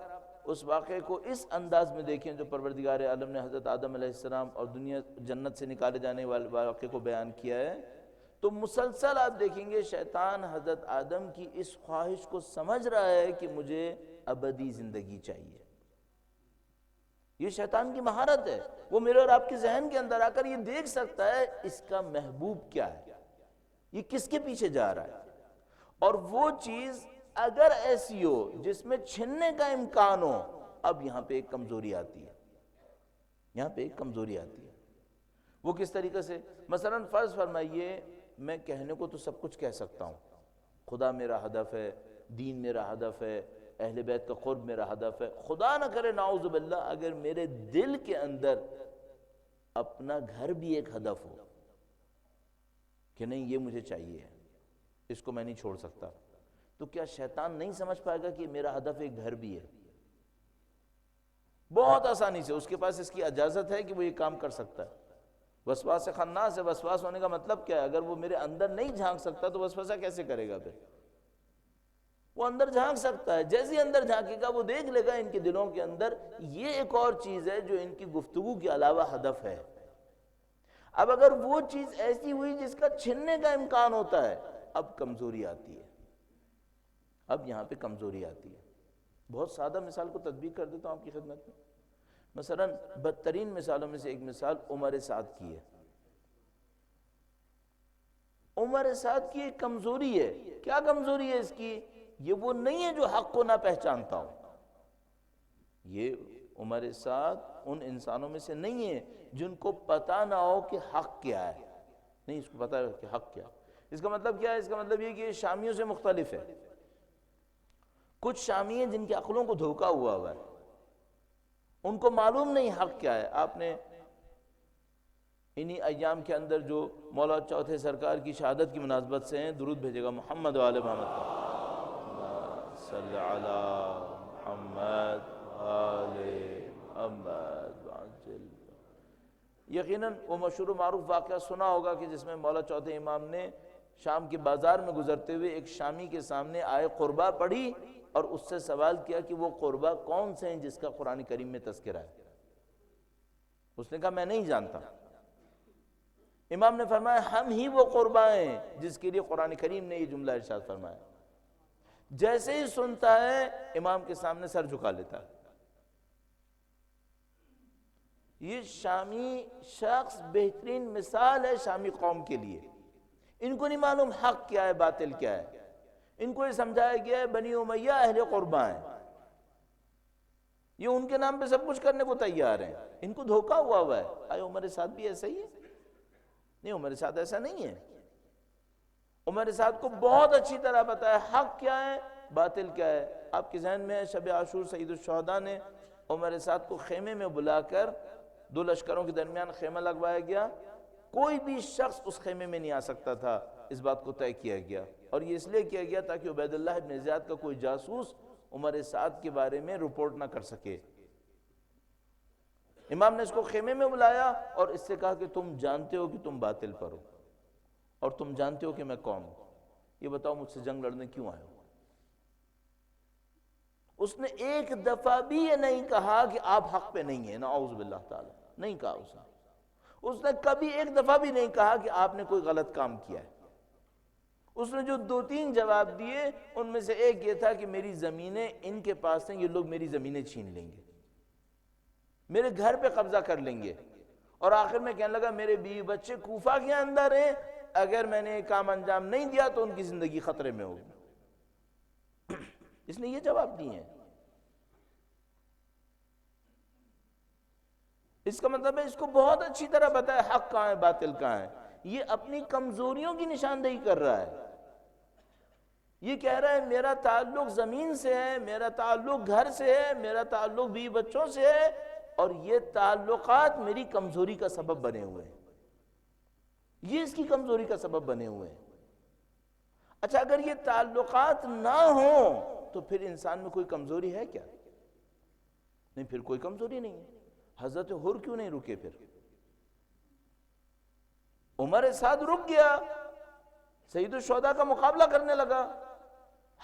اس واقعے کو اس انداز میں دیکھیں جو پروردگار عالم نے حضرت آدم علیہ السلام اور دنیا جنت سے نکالے جانے والے واقعے کو بیان کیا ہے، تو مسلسل آپ دیکھیں گے شیطان حضرت آدم کی اس خواہش کو سمجھ رہا ہے کہ مجھے ابدی زندگی چاہیے۔ یہ شیطان کی مہارت ہے، وہ میرے اور آپ کے ذہن کے اندر آ کر یہ دیکھ سکتا ہے اس کا محبوب کیا ہے، یہ کس کے پیچھے جا رہا ہے۔ اور وہ چیز اگر ایسی ہو جس میں چھننے کا امکان ہو، اب یہاں پہ ایک کمزوری آتی ہے، یہاں پہ ایک کمزوری آتی ہے۔ وہ کس طریقے سے؟ مثلا فرض فرمائیے میں کہنے کو تو سب کچھ کہہ سکتا ہوں، خدا میرا ہدف ہے، دین میرا ہدف ہے، اہل بیت کا قرب میرا ہدف ہے، خدا نہ کرے نعوذ باللہ اگر میرے دل کے اندر اپنا گھر بھی ایک ہدف ہو کہ نہیں یہ مجھے چاہیے، اس کو میں نہیں چھوڑ سکتا، تو کیا شیطان نہیں سمجھ پائے گا کہ میرا ہدف ایک گھر بھی ہے؟ بہت آسانی سے اس کے پاس اس کی اجازت ہے کہ وہ یہ کام کر سکتا ہے۔ وسواس خناس ہے، وسواس ہونے کا مطلب کیا ہے؟ اگر وہ میرے اندر نہیں جھانک سکتا تو وسوسہ کیسے کرے گا؟ پھر وہ اندر جھانک سکتا ہے، جیسے ہی اندر جھانکے گا وہ دیکھ لے گا ان کے دلوں کے اندر یہ ایک اور چیز ہے جو ان کی گفتگو کے علاوہ ہدف ہے۔ اب اگر وہ چیز ایسی ہوئی جس کا چھننے کا امکان ہوتا ہے، اب کمزوری آتی ہے، اب یہاں پہ کمزوری آتی ہے۔ بہت سادہ مثال کو تطبیق کر دیتا ہوں آپ کی خدمت میں۔ مثلا بدترین مثالوں میں سے ایک مثال عمر سعد کی ہے۔ عمر سعد کی ایک کمزوری ہے، کیا کمزوری ہے اس کی؟ یہ وہ نہیں ہے جو حق کو نہ پہچانتا ہو۔ یہ عمر سعد ان انسانوں میں سے نہیں ہے جن کو پتہ نہ ہو کہ حق کیا ہے، نہیں اس کو پتہ ہے کہ حق کیا ہے۔ اس کا مطلب کیا ہے؟ اس کا مطلب یہ کہ یہ شامیوں سے مختلف ہے۔ کچھ شامی ہیں جن کے عقلوں کو دھوکا ہوا ہے، ان کو معلوم نہیں حق کیا ہے۔ آپ نے انہی ایام کے اندر جو مولا چوتھے سرکار کی شہادت کی مناسبت سے ہیں، درود بھیجے گا محمد و آل محمد صلی علی محمد و آل محمد وعجل۔ یقیناً وہ مشہور و معروف واقعہ سنا ہوگا کہ جس میں مولا چوتھے امام نے شام کے بازار میں گزرتے ہوئے ایک شامی کے سامنے آئے قربہ پڑھی اور اس سے سوال کیا کہ وہ قربہ کون سے ہیں جس کا قرآن کریم میں تذکرہ ہے؟ اس نے کہا میں نہیں جانتا۔ امام نے فرمایا ہم ہی وہ قربہ ہیں جس کے لیے قرآن کریم نے یہ جملہ ارشاد فرمایا۔ جیسے ہی سنتا ہے امام کے سامنے سر جھکا لیتا ہے۔ یہ شامی شخص بہترین مثال ہے شامی قوم کے لیے۔ ان کو نہیں معلوم حق کیا ہے باطل کیا ہے، ان کو یہ سمجھایا گیا ہے بنی امیہ اہل قربہ ہیں، یہ ان کے نام پہ سب کچھ کرنے کو تیار ہیں، ان کو دھوکا ہوا ہے۔ آئے عمر سعد بھی ایسا ہی ہے؟ نہیں، عمر سعد ایسا نہیں ہے۔ عمر سعد کو بہت اچھی طرح پتا ہے حق کیا ہے باطل کیا ہے۔ آپ کے ذہن میں شب عاشور سید الشہداء نے عمر سعد کو خیمے میں بلا کر، دو لشکروں کے درمیان خیمہ لگوایا گیا، کوئی بھی شخص اس خیمے میں نہیں آ سکتا تھا، اس بات کو طے کیا گیا، اور یہ اس لیے کیا گیا تاکہ عبید اللہ ابن زیاد کا کوئی جاسوس عمر سعد کے بارے میں رپورٹ نہ کر سکے۔ امام نے اس کو خیمے میں بلایا اور اس سے کہا کہ تم جانتے ہو کہ تم باطل پر ہو اور تم جانتے ہو کہ میں کون ہوں، یہ بتاؤ مجھ سے جنگ لڑنے کیوں آئے ہو؟ اس نے ایک دفعہ بھی یہ نہیں کہا کہ آپ حق پہ نہیں ہیں، نعوذ باللہ تعالی، نہیں کہا اس نے کبھی ایک دفعہ بھی نہیں کہا کہ آپ نے کوئی غلط کام کیا ہے۔ اس نے جو 2-3 جواب دیے ان میں سے ایک یہ تھا کہ میری زمینیں ان کے پاس ہیں، یہ لوگ میری زمینیں چھین لیں گے، میرے گھر پہ قبضہ کر لیں گے، اور آخر میں کہنے لگا میرے بیوی بچے کوفہ کے اندر ہیں، اگر میں نے کام انجام نہیں دیا تو ان کی زندگی خطرے میں ہوگی۔ اس نے یہ جواب دیے ہیں۔ اس کا مطلب ہے اس کو بہت اچھی طرح پتا ہے حق کہاں ہے باطل کہاں ہے۔ یہ اپنی کمزوریوں کی نشاندہی کر رہا ہے، یہ کہہ رہا ہے میرا تعلق زمین سے ہے، میرا تعلق گھر سے ہے، میرا تعلق بیوی بچوں سے ہے، اور یہ تعلقات میری کمزوری کا سبب بنے ہوئے ہیں، یہ اس کی کمزوری کا سبب بنے ہوئے ہیں۔ اچھا اگر یہ تعلقات نہ ہوں تو پھر انسان میں کوئی کمزوری ہے کیا؟ نہیں، پھر کوئی کمزوری نہیں ہے۔ حضرت حر کیوں نہیں رکے؟ پھر عمر سعد رک گیا، سید الشہداء کا مقابلہ کرنے لگا،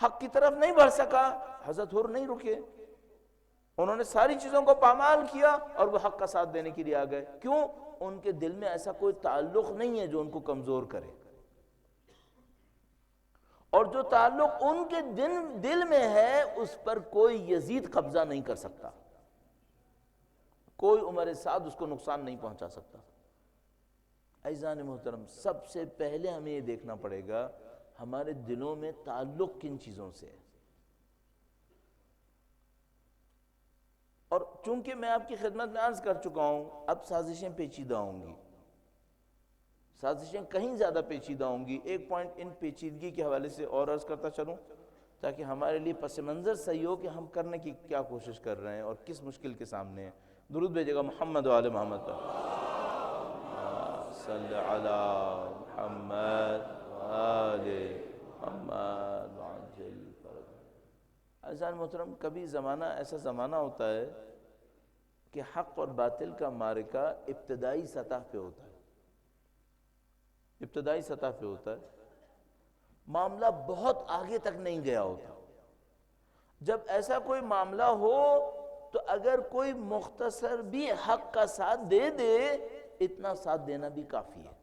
حق کی طرف نہیں بڑھ سکا، حضرت حر نہیں رکے، انہوں نے ساری چیزوں کو پامال کیا اور وہ حق کا ساتھ دینے کے لیے آ گئے۔ کیوں؟ ان کے دل میں ایسا کوئی تعلق نہیں ہے جو ان کو کمزور کرے، اور جو تعلق ان کے دل میں ہے اس پر کوئی یزید قبضہ نہیں کر سکتا، کوئی عمر سعد اس کو نقصان نہیں پہنچا سکتا۔ عزیزان محترم، سب سے پہلے ہمیں یہ دیکھنا پڑے گا ہمارے دلوں میں تعلق کن چیزوں سے ہے۔ اور چونکہ میں آپ کی خدمت میں عرض کر چکا ہوں، اب سازشیں پیچیدہ ہوں گی، سازشیں کہیں زیادہ پیچیدہ ہوں گی۔ ایک پوائنٹ ان پیچیدگی کے حوالے سے اور عرض کرتا چلوں تاکہ ہمارے لیے پس منظر صحیح ہو کہ ہم کرنے کی کیا کوشش کر رہے ہیں اور کس مشکل کے سامنے ہیں۔ درود بھیجے گا محمد و آل محمد، صلی علی محمد و آل محمد وعجل فرج۔ عزیزان محترم، کبھی زمانہ ایسا زمانہ ہوتا ہے کہ حق اور باطل کا معرکہ ابتدائی سطح پہ ہوتا ہے، ابتدائی سطح پہ ہوتا ہے، معاملہ بہت آگے تک نہیں گیا ہوتا۔ جب ایسا کوئی معاملہ ہو تو اگر کوئی مختصر بھی حق کا ساتھ دے دے، اتنا ساتھ دینا بھی کافی ہے،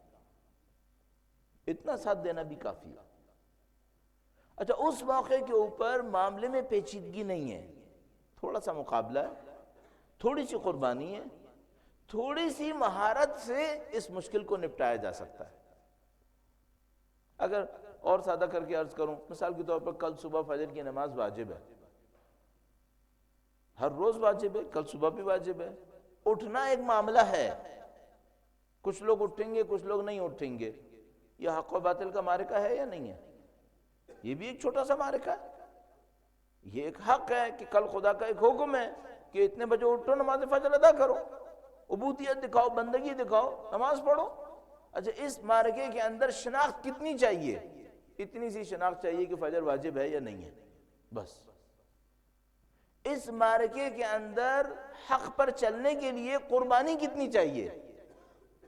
اتنا ساتھ دینا بھی کافی ہے۔ اچھا اس موقع کے اوپر معاملے میں پیچیدگی نہیں ہے، تھوڑا سا مقابلہ ہے، تھوڑی سی قربانی ہے، تھوڑی سی مہارت سے اس مشکل کو نپٹایا جا سکتا ہے۔ اگر اور سادہ کر کے عرض کروں، مثال کے طور پر کل صبح فجر کی نماز واجب ہے، ہر روز واجب ہے، کل صبح بھی واجب ہے، اٹھنا ایک معاملہ ہے، کچھ لوگ اٹھیں گے کچھ لوگ نہیں اٹھیں گے، یہ حق و باطل کا معرکہ ہے یا نہیں ہے؟ یہ بھی ایک چھوٹا سا معرکہ ہے، یہ ایک حق ہے کہ کل خدا کا ایک حکم ہے کہ اتنے بجے اٹھو، نماز فجر ادا کرو، عبودیت دکھاؤ، بندگی دکھاؤ، نماز پڑھو۔ اچھا اس معرکے کے اندر شناخت کتنی چاہیے؟ اتنی سی شناخت چاہیے کہ فجر واجب ہے یا نہیں ہے، بس۔ اس معرکے کے اندر حق پر چلنے کے لیے قربانی کتنی چاہیے؟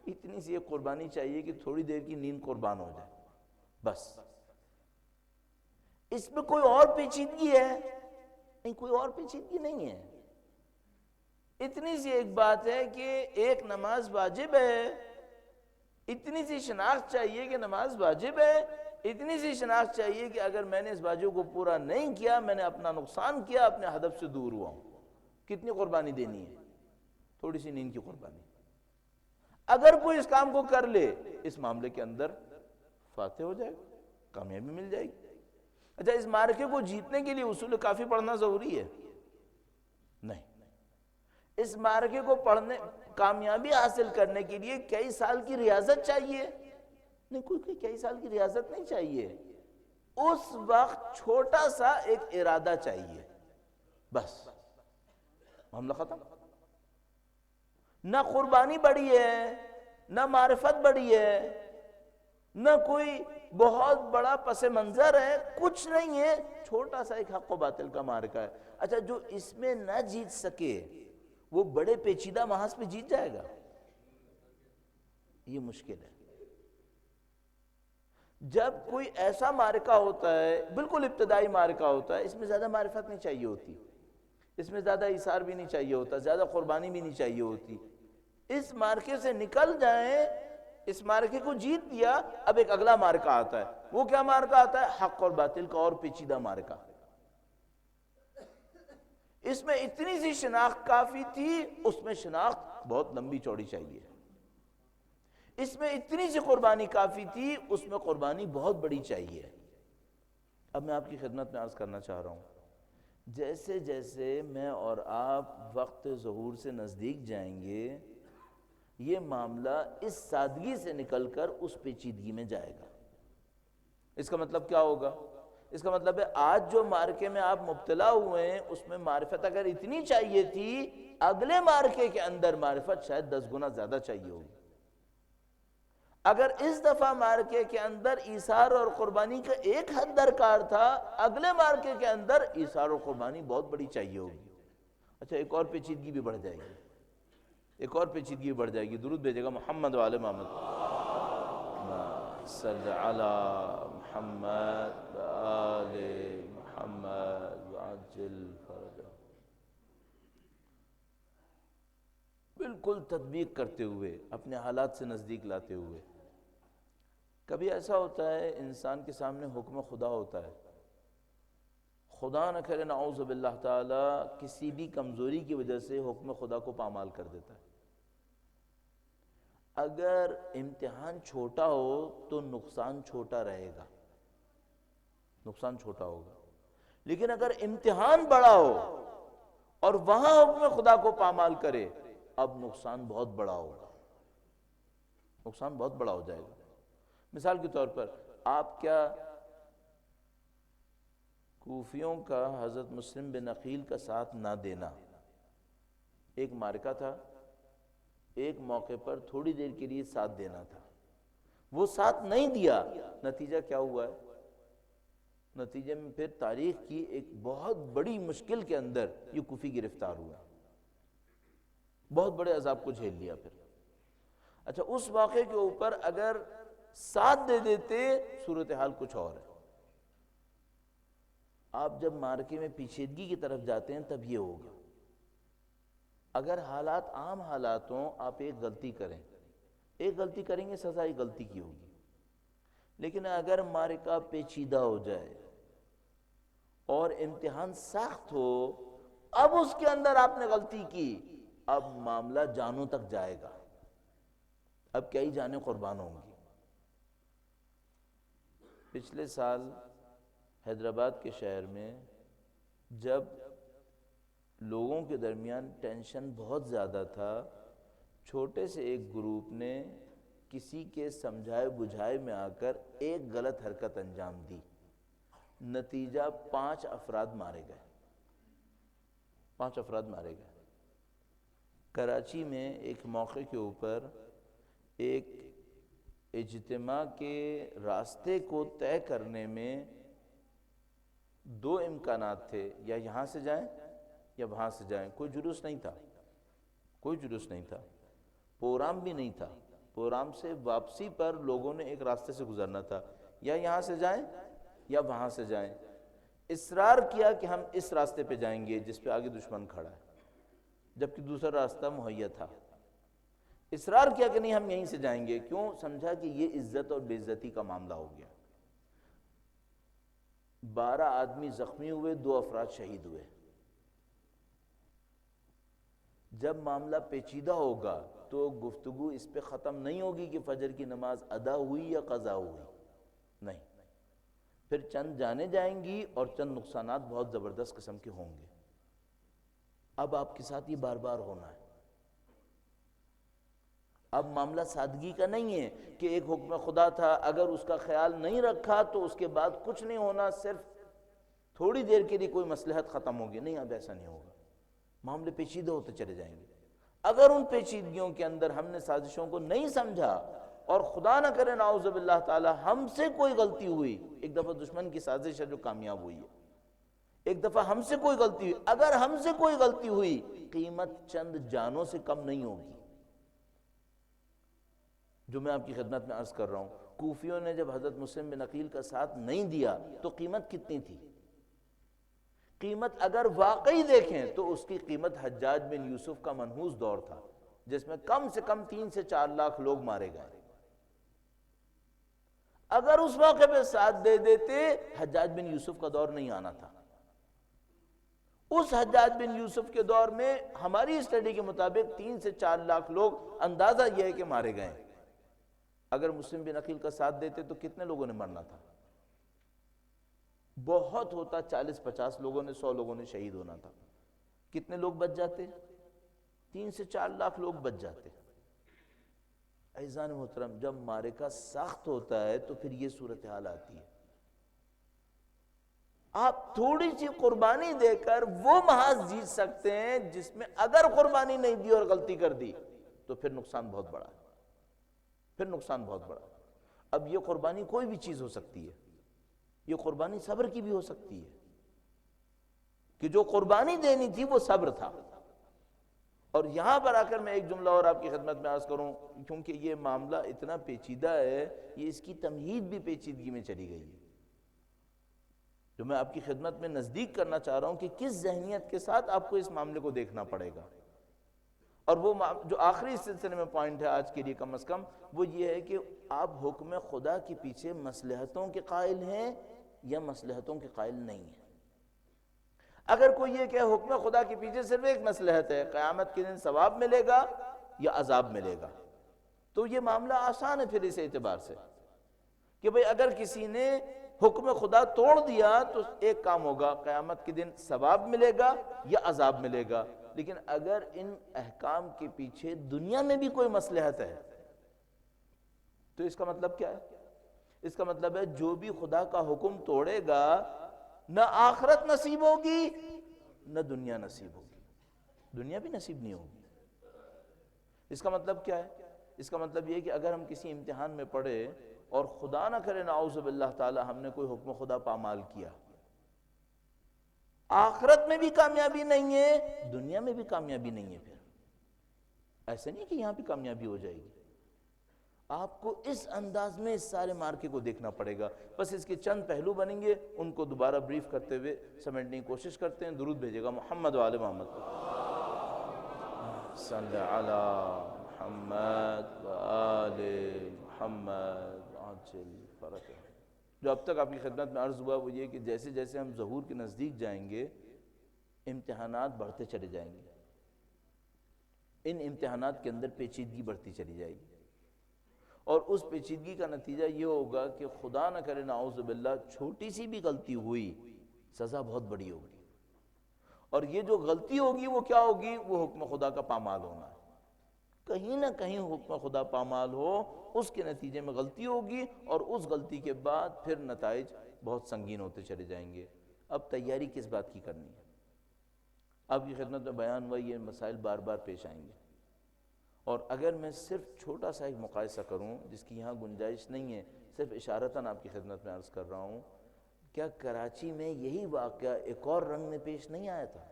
اتنی سی ایک قربانی چاہیے کہ تھوڑی دیر کی نیند قربان ہو جائے، بس۔ اس میں کوئی اور پیچیدگی ہے؟ نہیں، کوئی اور پیچیدگی نہیں ہے، اتنی سی ایک بات ہے کہ ایک نماز واجب ہے، اتنی سی شناخت چاہیے کہ نماز واجب ہے، اتنی سی شناخت چاہیے کہ اگر میں نے اس واجب کو پورا نہیں کیا، میں نے اپنا نقصان کیا، اپنے ہدف سے دور ہوا ہوں۔ کتنی قربانی دینی ہے؟ تھوڑی سی نیند کی قربانی۔ اگر کوئی اس کام کو کر لے، اس معاملے کے اندر فاتح ہو جائے گا، کامیابی مل جائے گی۔ اچھا اس معرکے کو جیتنے کے لیے اصول کافی پڑھنا ضروری ہے؟ نہیں، اس معرکے کو پڑھنے، کامیابی حاصل کرنے کے لیے کئی سال کی ریاضت چاہیے؟ نہیں، کوئی کئی سال کی ریاضت نہیں چاہیے، اس وقت چھوٹا سا ایک ارادہ چاہیے، بس، معاملہ ختم۔ نہ قربانی بڑی ہے، نہ معرفت بڑی ہے، نہ کوئی بہت بڑا پس منظر ہے، کچھ نہیں ہے، چھوٹا سا ایک حق و باطل کا معرکہ ہے۔ اچھا جو اس میں نہ جیت سکے وہ بڑے پیچیدہ محاذ پہ جیت جائے گا؟ یہ مشکل ہے۔ جب کوئی ایسا معرکہ ہوتا ہے، بالکل ابتدائی معرکہ ہوتا ہے، اس میں زیادہ معرفت نہیں چاہیے ہوتی، اس میں زیادہ ایثار بھی نہیں چاہیے ہوتا، زیادہ قربانی بھی نہیں چاہیے ہوتی۔ اس معرکے سے نکل جائیں، اس معرکے کو جیت دیا، اب ایک اگلا معرکہ آتا ہے۔ وہ کیا معرکہ آتا ہے؟ حق اور باطل کا اور پیچیدہ معرکہ۔ اس میں اتنی سی شناخت کافی تھی، اس میں شناخت بہت لمبی چوڑی چاہیے۔ اس میں اتنی سی قربانی کافی تھی، اس میں قربانی بہت بڑی چاہیے۔ اب میں آپ کی خدمت میں عرض کرنا چاہ رہا ہوں، جیسے جیسے میں اور آپ وقت ظہور سے نزدیک جائیں گے، یہ معاملہ اس سادگی سے نکل کر اس پیچیدگی میں جائے گا۔ اس کا مطلب کیا ہوگا؟ اس کا مطلب ہے آج جو معرکے میں آپ مبتلا ہوئے ہیں، اس میں معرفت اگر اتنی چاہیے تھی، اگلے معرکے کے اندر معرفت شاید 10 گنا زیادہ چاہیے ہوگی۔ اگر اس دفعہ معرکے کے اندر ایثار اور قربانی کا ایک حد درکار تھا، اگلے معرکے کے اندر ایثار اور قربانی بہت بڑی چاہیے ہوگی۔ اچھا، ایک اور پیچیدگی بھی بڑھ جائے گی، ایک اور پیچیدگی بڑھ جائے گی۔ درود بھیجے گا محمد وآل محمد، صلی علی محمد وآل محمد وعجل فرجہ۔ بالکل تطبیق کرتے ہوئے، اپنے حالات سے نزدیک لاتے ہوئے۔ کبھی ایسا ہوتا ہے انسان کے سامنے حکم خدا ہوتا ہے، خدا نہ کرے نعوذ باللہ تعالی کسی بھی کمزوری کی وجہ سے حکم خدا کو پامال کر دیتا ہے۔ اگر امتحان چھوٹا ہو تو نقصان چھوٹا رہے گا، نقصان چھوٹا ہوگا، لیکن اگر امتحان بڑا ہو اور وہاں حکم خدا کو پامال کرے، اب نقصان بہت بڑا ہوگا، نقصان بہت بڑا ہو جائے گا۔ مثال کے طور پر، آپ کیا کوفیوں کا حضرت مسلم بن عقیل کا ساتھ نہ دینا، ایک معرکہ تھا، ایک موقع پر تھوڑی دیر کے لیے ساتھ دینا تھا، وہ ساتھ نہیں دیا، نتیجہ کیا ہوا ہے؟ نتیجے میں پھر تاریخ کی ایک بہت بڑی مشکل کے اندر یہ کوفی گرفتار ہوا، بہت بڑے عذاب کو جھیل لیا پھر۔ اچھا، اس واقعے کے اوپر اگر ساتھ دے دیتے، صورتحال کچھ اور ہے۔ آپ جب مارکے میں پیچیدگی کی طرف جاتے ہیں تب یہ ہوگا۔ اگر حالات عام حالات ہوں، آپ ایک غلطی کریں، ایک غلطی کریں گے، سزا ایک غلطی کی ہوگی، لیکن اگر مارکہ پیچیدہ ہو جائے اور امتحان سخت ہو، اب اس کے اندر آپ نے غلطی کی، اب معاملہ جانوں تک جائے گا، اب کئی جانیں قربان ہوں گی۔ پچھلے سال حیدرآباد کے شہر میں جب لوگوں کے درمیان ٹینشن بہت زیادہ تھا، چھوٹے سے ایک گروپ نے کسی کے سمجھائے بجھائے میں آ کر ایک غلط حرکت انجام دی، نتیجہ 5 افراد مارے گئے، 5 افراد مارے گئے۔ کراچی میں ایک موقع کے اوپر ایک اجتماع کے راستے کو طے کرنے میں 2 امکانات تھے، یا یہاں سے جائیں یا وہاں سے جائیں، کوئی جلوس نہیں تھا، کوئی جلوس نہیں تھا، پروگرام بھی نہیں تھا، پروگرام سے واپسی پر لوگوں نے ایک راستے سے گزرنا تھا، یا یہاں سے جائیں یا وہاں سے جائیں۔ اصرار کیا کہ ہم اس راستے پہ جائیں گے جس پہ آگے دشمن کھڑا ہے، جبکہ دوسرا راستہ مہیا تھا۔ اصرار کیا کہ نہیں ہم یہیں سے جائیں گے، کیوں؟ سمجھا کہ یہ عزت اور بے عزتی کا معاملہ ہو گیا۔ 12 آدمی زخمی ہوئے، 2 افراد شہید ہوئے۔ جب معاملہ پیچیدہ ہوگا تو گفتگو اس پہ ختم نہیں ہوگی کہ فجر کی نماز ادا ہوئی یا قضا ہوئی، نہیں، پھر چند جانیں جائیں گی اور چند نقصانات بہت زبردست قسم کے ہوں گے۔ اب آپ کے ساتھ یہ بار بار ہونا ہے۔ اب معاملہ سادگی کا نہیں ہے کہ ایک حکم خدا تھا، اگر اس کا خیال نہیں رکھا تو اس کے بعد کچھ نہیں ہونا، صرف تھوڑی دیر کے لیے کوئی مصلحت ختم ہوگی، نہیں، اب ایسا نہیں ہوگا، معاملے پیچیدہ ہوتے چلے جائیں گے۔ اگر ان پیچیدگیوں کے اندر ہم نے سازشوں کو نہیں سمجھا، اور خدا نہ کرے نعوذ باللہ تعالی ہم سے کوئی غلطی ہوئی، ایک دفعہ دشمن کی سازش ہے جو کامیاب ہوئی ہے، ایک دفعہ ہم سے کوئی غلطی ہوئی، اگر ہم سے کوئی غلطی ہوئی قیمت چند جانوں سے کم نہیں ہوگی۔ جو میں آپ کی خدمت میں عرض کر رہا ہوں، کوفیوں نے جب حضرت مسلم بن عقیل کا ساتھ نہیں دیا تو قیمت کتنی تھی؟ قیمت اگر واقعی دیکھیں تو اس کی قیمت حجاج بن یوسف کا منحوس دور تھا، جس میں کم سے کم 3 سے 4 لاکھ لوگ مارے گئے۔ اگر اس موقع پہ ساتھ دے دیتے حجاج بن یوسف کا دور نہیں آنا تھا۔ اس حجاج بن یوسف کے دور میں ہماری اسٹڈی کے مطابق 3 سے 4 لاکھ لوگ اندازہ یہ ہے کہ مارے گئے۔ اگر مسلم بن عقیل کا ساتھ دیتے تو کتنے لوگوں نے مرنا تھا؟ بہت ہوتا 40-50 لوگوں نے، 100 لوگوں نے شہید ہونا تھا۔ کتنے لوگ بچ جاتے؟ 3 سے 4 لاکھ لوگ بچ جاتے۔ عزیزان محترم، جب معرکہ سخت ہوتا ہے تو پھر یہ صورتحال آتی ہے۔ آپ تھوڑی سی قربانی دے کر وہ محاذ جیت سکتے ہیں جس میں اگر قربانی نہیں دی اور غلطی کر دی تو پھر نقصان بہت بڑا ہے، پھر نقصان بہت بڑا ہے۔ اب یہ قربانی کوئی بھی چیز ہو سکتی ہے، یہ قربانی صبر کی بھی ہو سکتی ہے کہ جو قربانی دینی تھی وہ صبر تھا۔ اور یہاں پر آ کر میں ایک جملہ اور آپ کی خدمت میں عرض کروں، کیونکہ یہ معاملہ اتنا پیچیدہ ہے، یہ اس کی تمہید بھی پیچیدگی میں چلی گئی ہے، جو میں آپ کی خدمت میں نزدیک کرنا چاہ رہا ہوں کہ کس ذہنیت کے ساتھ آپ کو اس معاملے کو دیکھنا پڑے گا۔ اور وہ جو آخری اس سلسلے میں پوائنٹ ہے آج کے لیے کم از کم، وہ یہ ہے کہ آپ حکم خدا کے پیچھے مصلحتوں کے قائل ہیں یا مصلحتوں کے قائل نہیں ہیں۔ اگر کوئی یہ کہ حکم خدا کے پیچھے صرف ایک مصلحت ہے، قیامت کے دن ثواب ملے گا یا عذاب ملے گا، تو یہ معاملہ آسان ہے پھر اس اعتبار سے کہ بھئی اگر کسی نے حکم خدا توڑ دیا تو ایک کام ہوگا، قیامت کے دن ثواب ملے گا یا عذاب ملے گا۔ لیکن اگر ان احکام کے پیچھے دنیا میں بھی کوئی مصلحت ہے تو اس کا مطلب کیا ہے؟ اس کا مطلب ہے جو بھی خدا کا حکم توڑے گا نہ آخرت نصیب ہوگی نہ دنیا نصیب ہوگی، دنیا بھی نصیب نہیں ہوگی۔ اس کا مطلب کیا ہے؟ اس کا مطلب یہ کہ اگر ہم کسی امتحان میں پڑے اور خدا نہ کرے نعوذ باللہ تعالی ہم نے کوئی حکم خدا پامال کیا، آخرت میں بھی کامیابی نہیں ہے، دنیا میں بھی کامیابی نہیں ہے۔ پھر ایسا نہیں کہ یہاں بھی کامیابی ہو جائے گی، آپ کو اس انداز میں اس سارے مارکے کو دیکھنا پڑے گا۔ بس اس کے چند پہلو بنیں گے، ان کو دوبارہ بریف کرتے ہوئے سمیٹنے کی کوشش کرتے ہیں۔ درود بھیجے گا محمد و آل محمد، صلی علی محمد و آل محمد عاجل فرج۔ جو اب تک آپ کی خدمت میں عرض ہوا وہ یہ کہ جیسے جیسے ہم ظہور کے نزدیک جائیں گے امتحانات بڑھتے چلے جائیں گے، ان امتحانات کے اندر پیچیدگی بڑھتی چلی جائے گی، اور اس پیچیدگی کا نتیجہ یہ ہوگا کہ خدا نہ کرے نعوذ باللہ چھوٹی سی بھی غلطی ہوئی سزا بہت بڑی ہوگی، اور یہ جو غلطی ہوگی وہ کیا ہوگی؟ وہ حکم خدا کا پامال ہونا ہے۔ کہیں نہ کہیں حکم خدا پامال ہو، اس کے نتیجے میں غلطی ہوگی، اور اس غلطی کے بعد پھر نتائج بہت سنگین ہوتے چلے جائیں گے۔ اب تیاری کس بات کی کرنی ہے؟ آپ کی خدمت میں بیان ہوا یہ مسائل بار بار پیش آئیں گے، اور اگر میں صرف چھوٹا سا ایک مقایسہ کروں جس کی یہاں گنجائش نہیں ہے، صرف اشارتاً آپ کی خدمت میں عرض کر رہا ہوں، کیا کراچی میں یہی واقعہ ایک اور رنگ میں پیش نہیں آیا تھا؟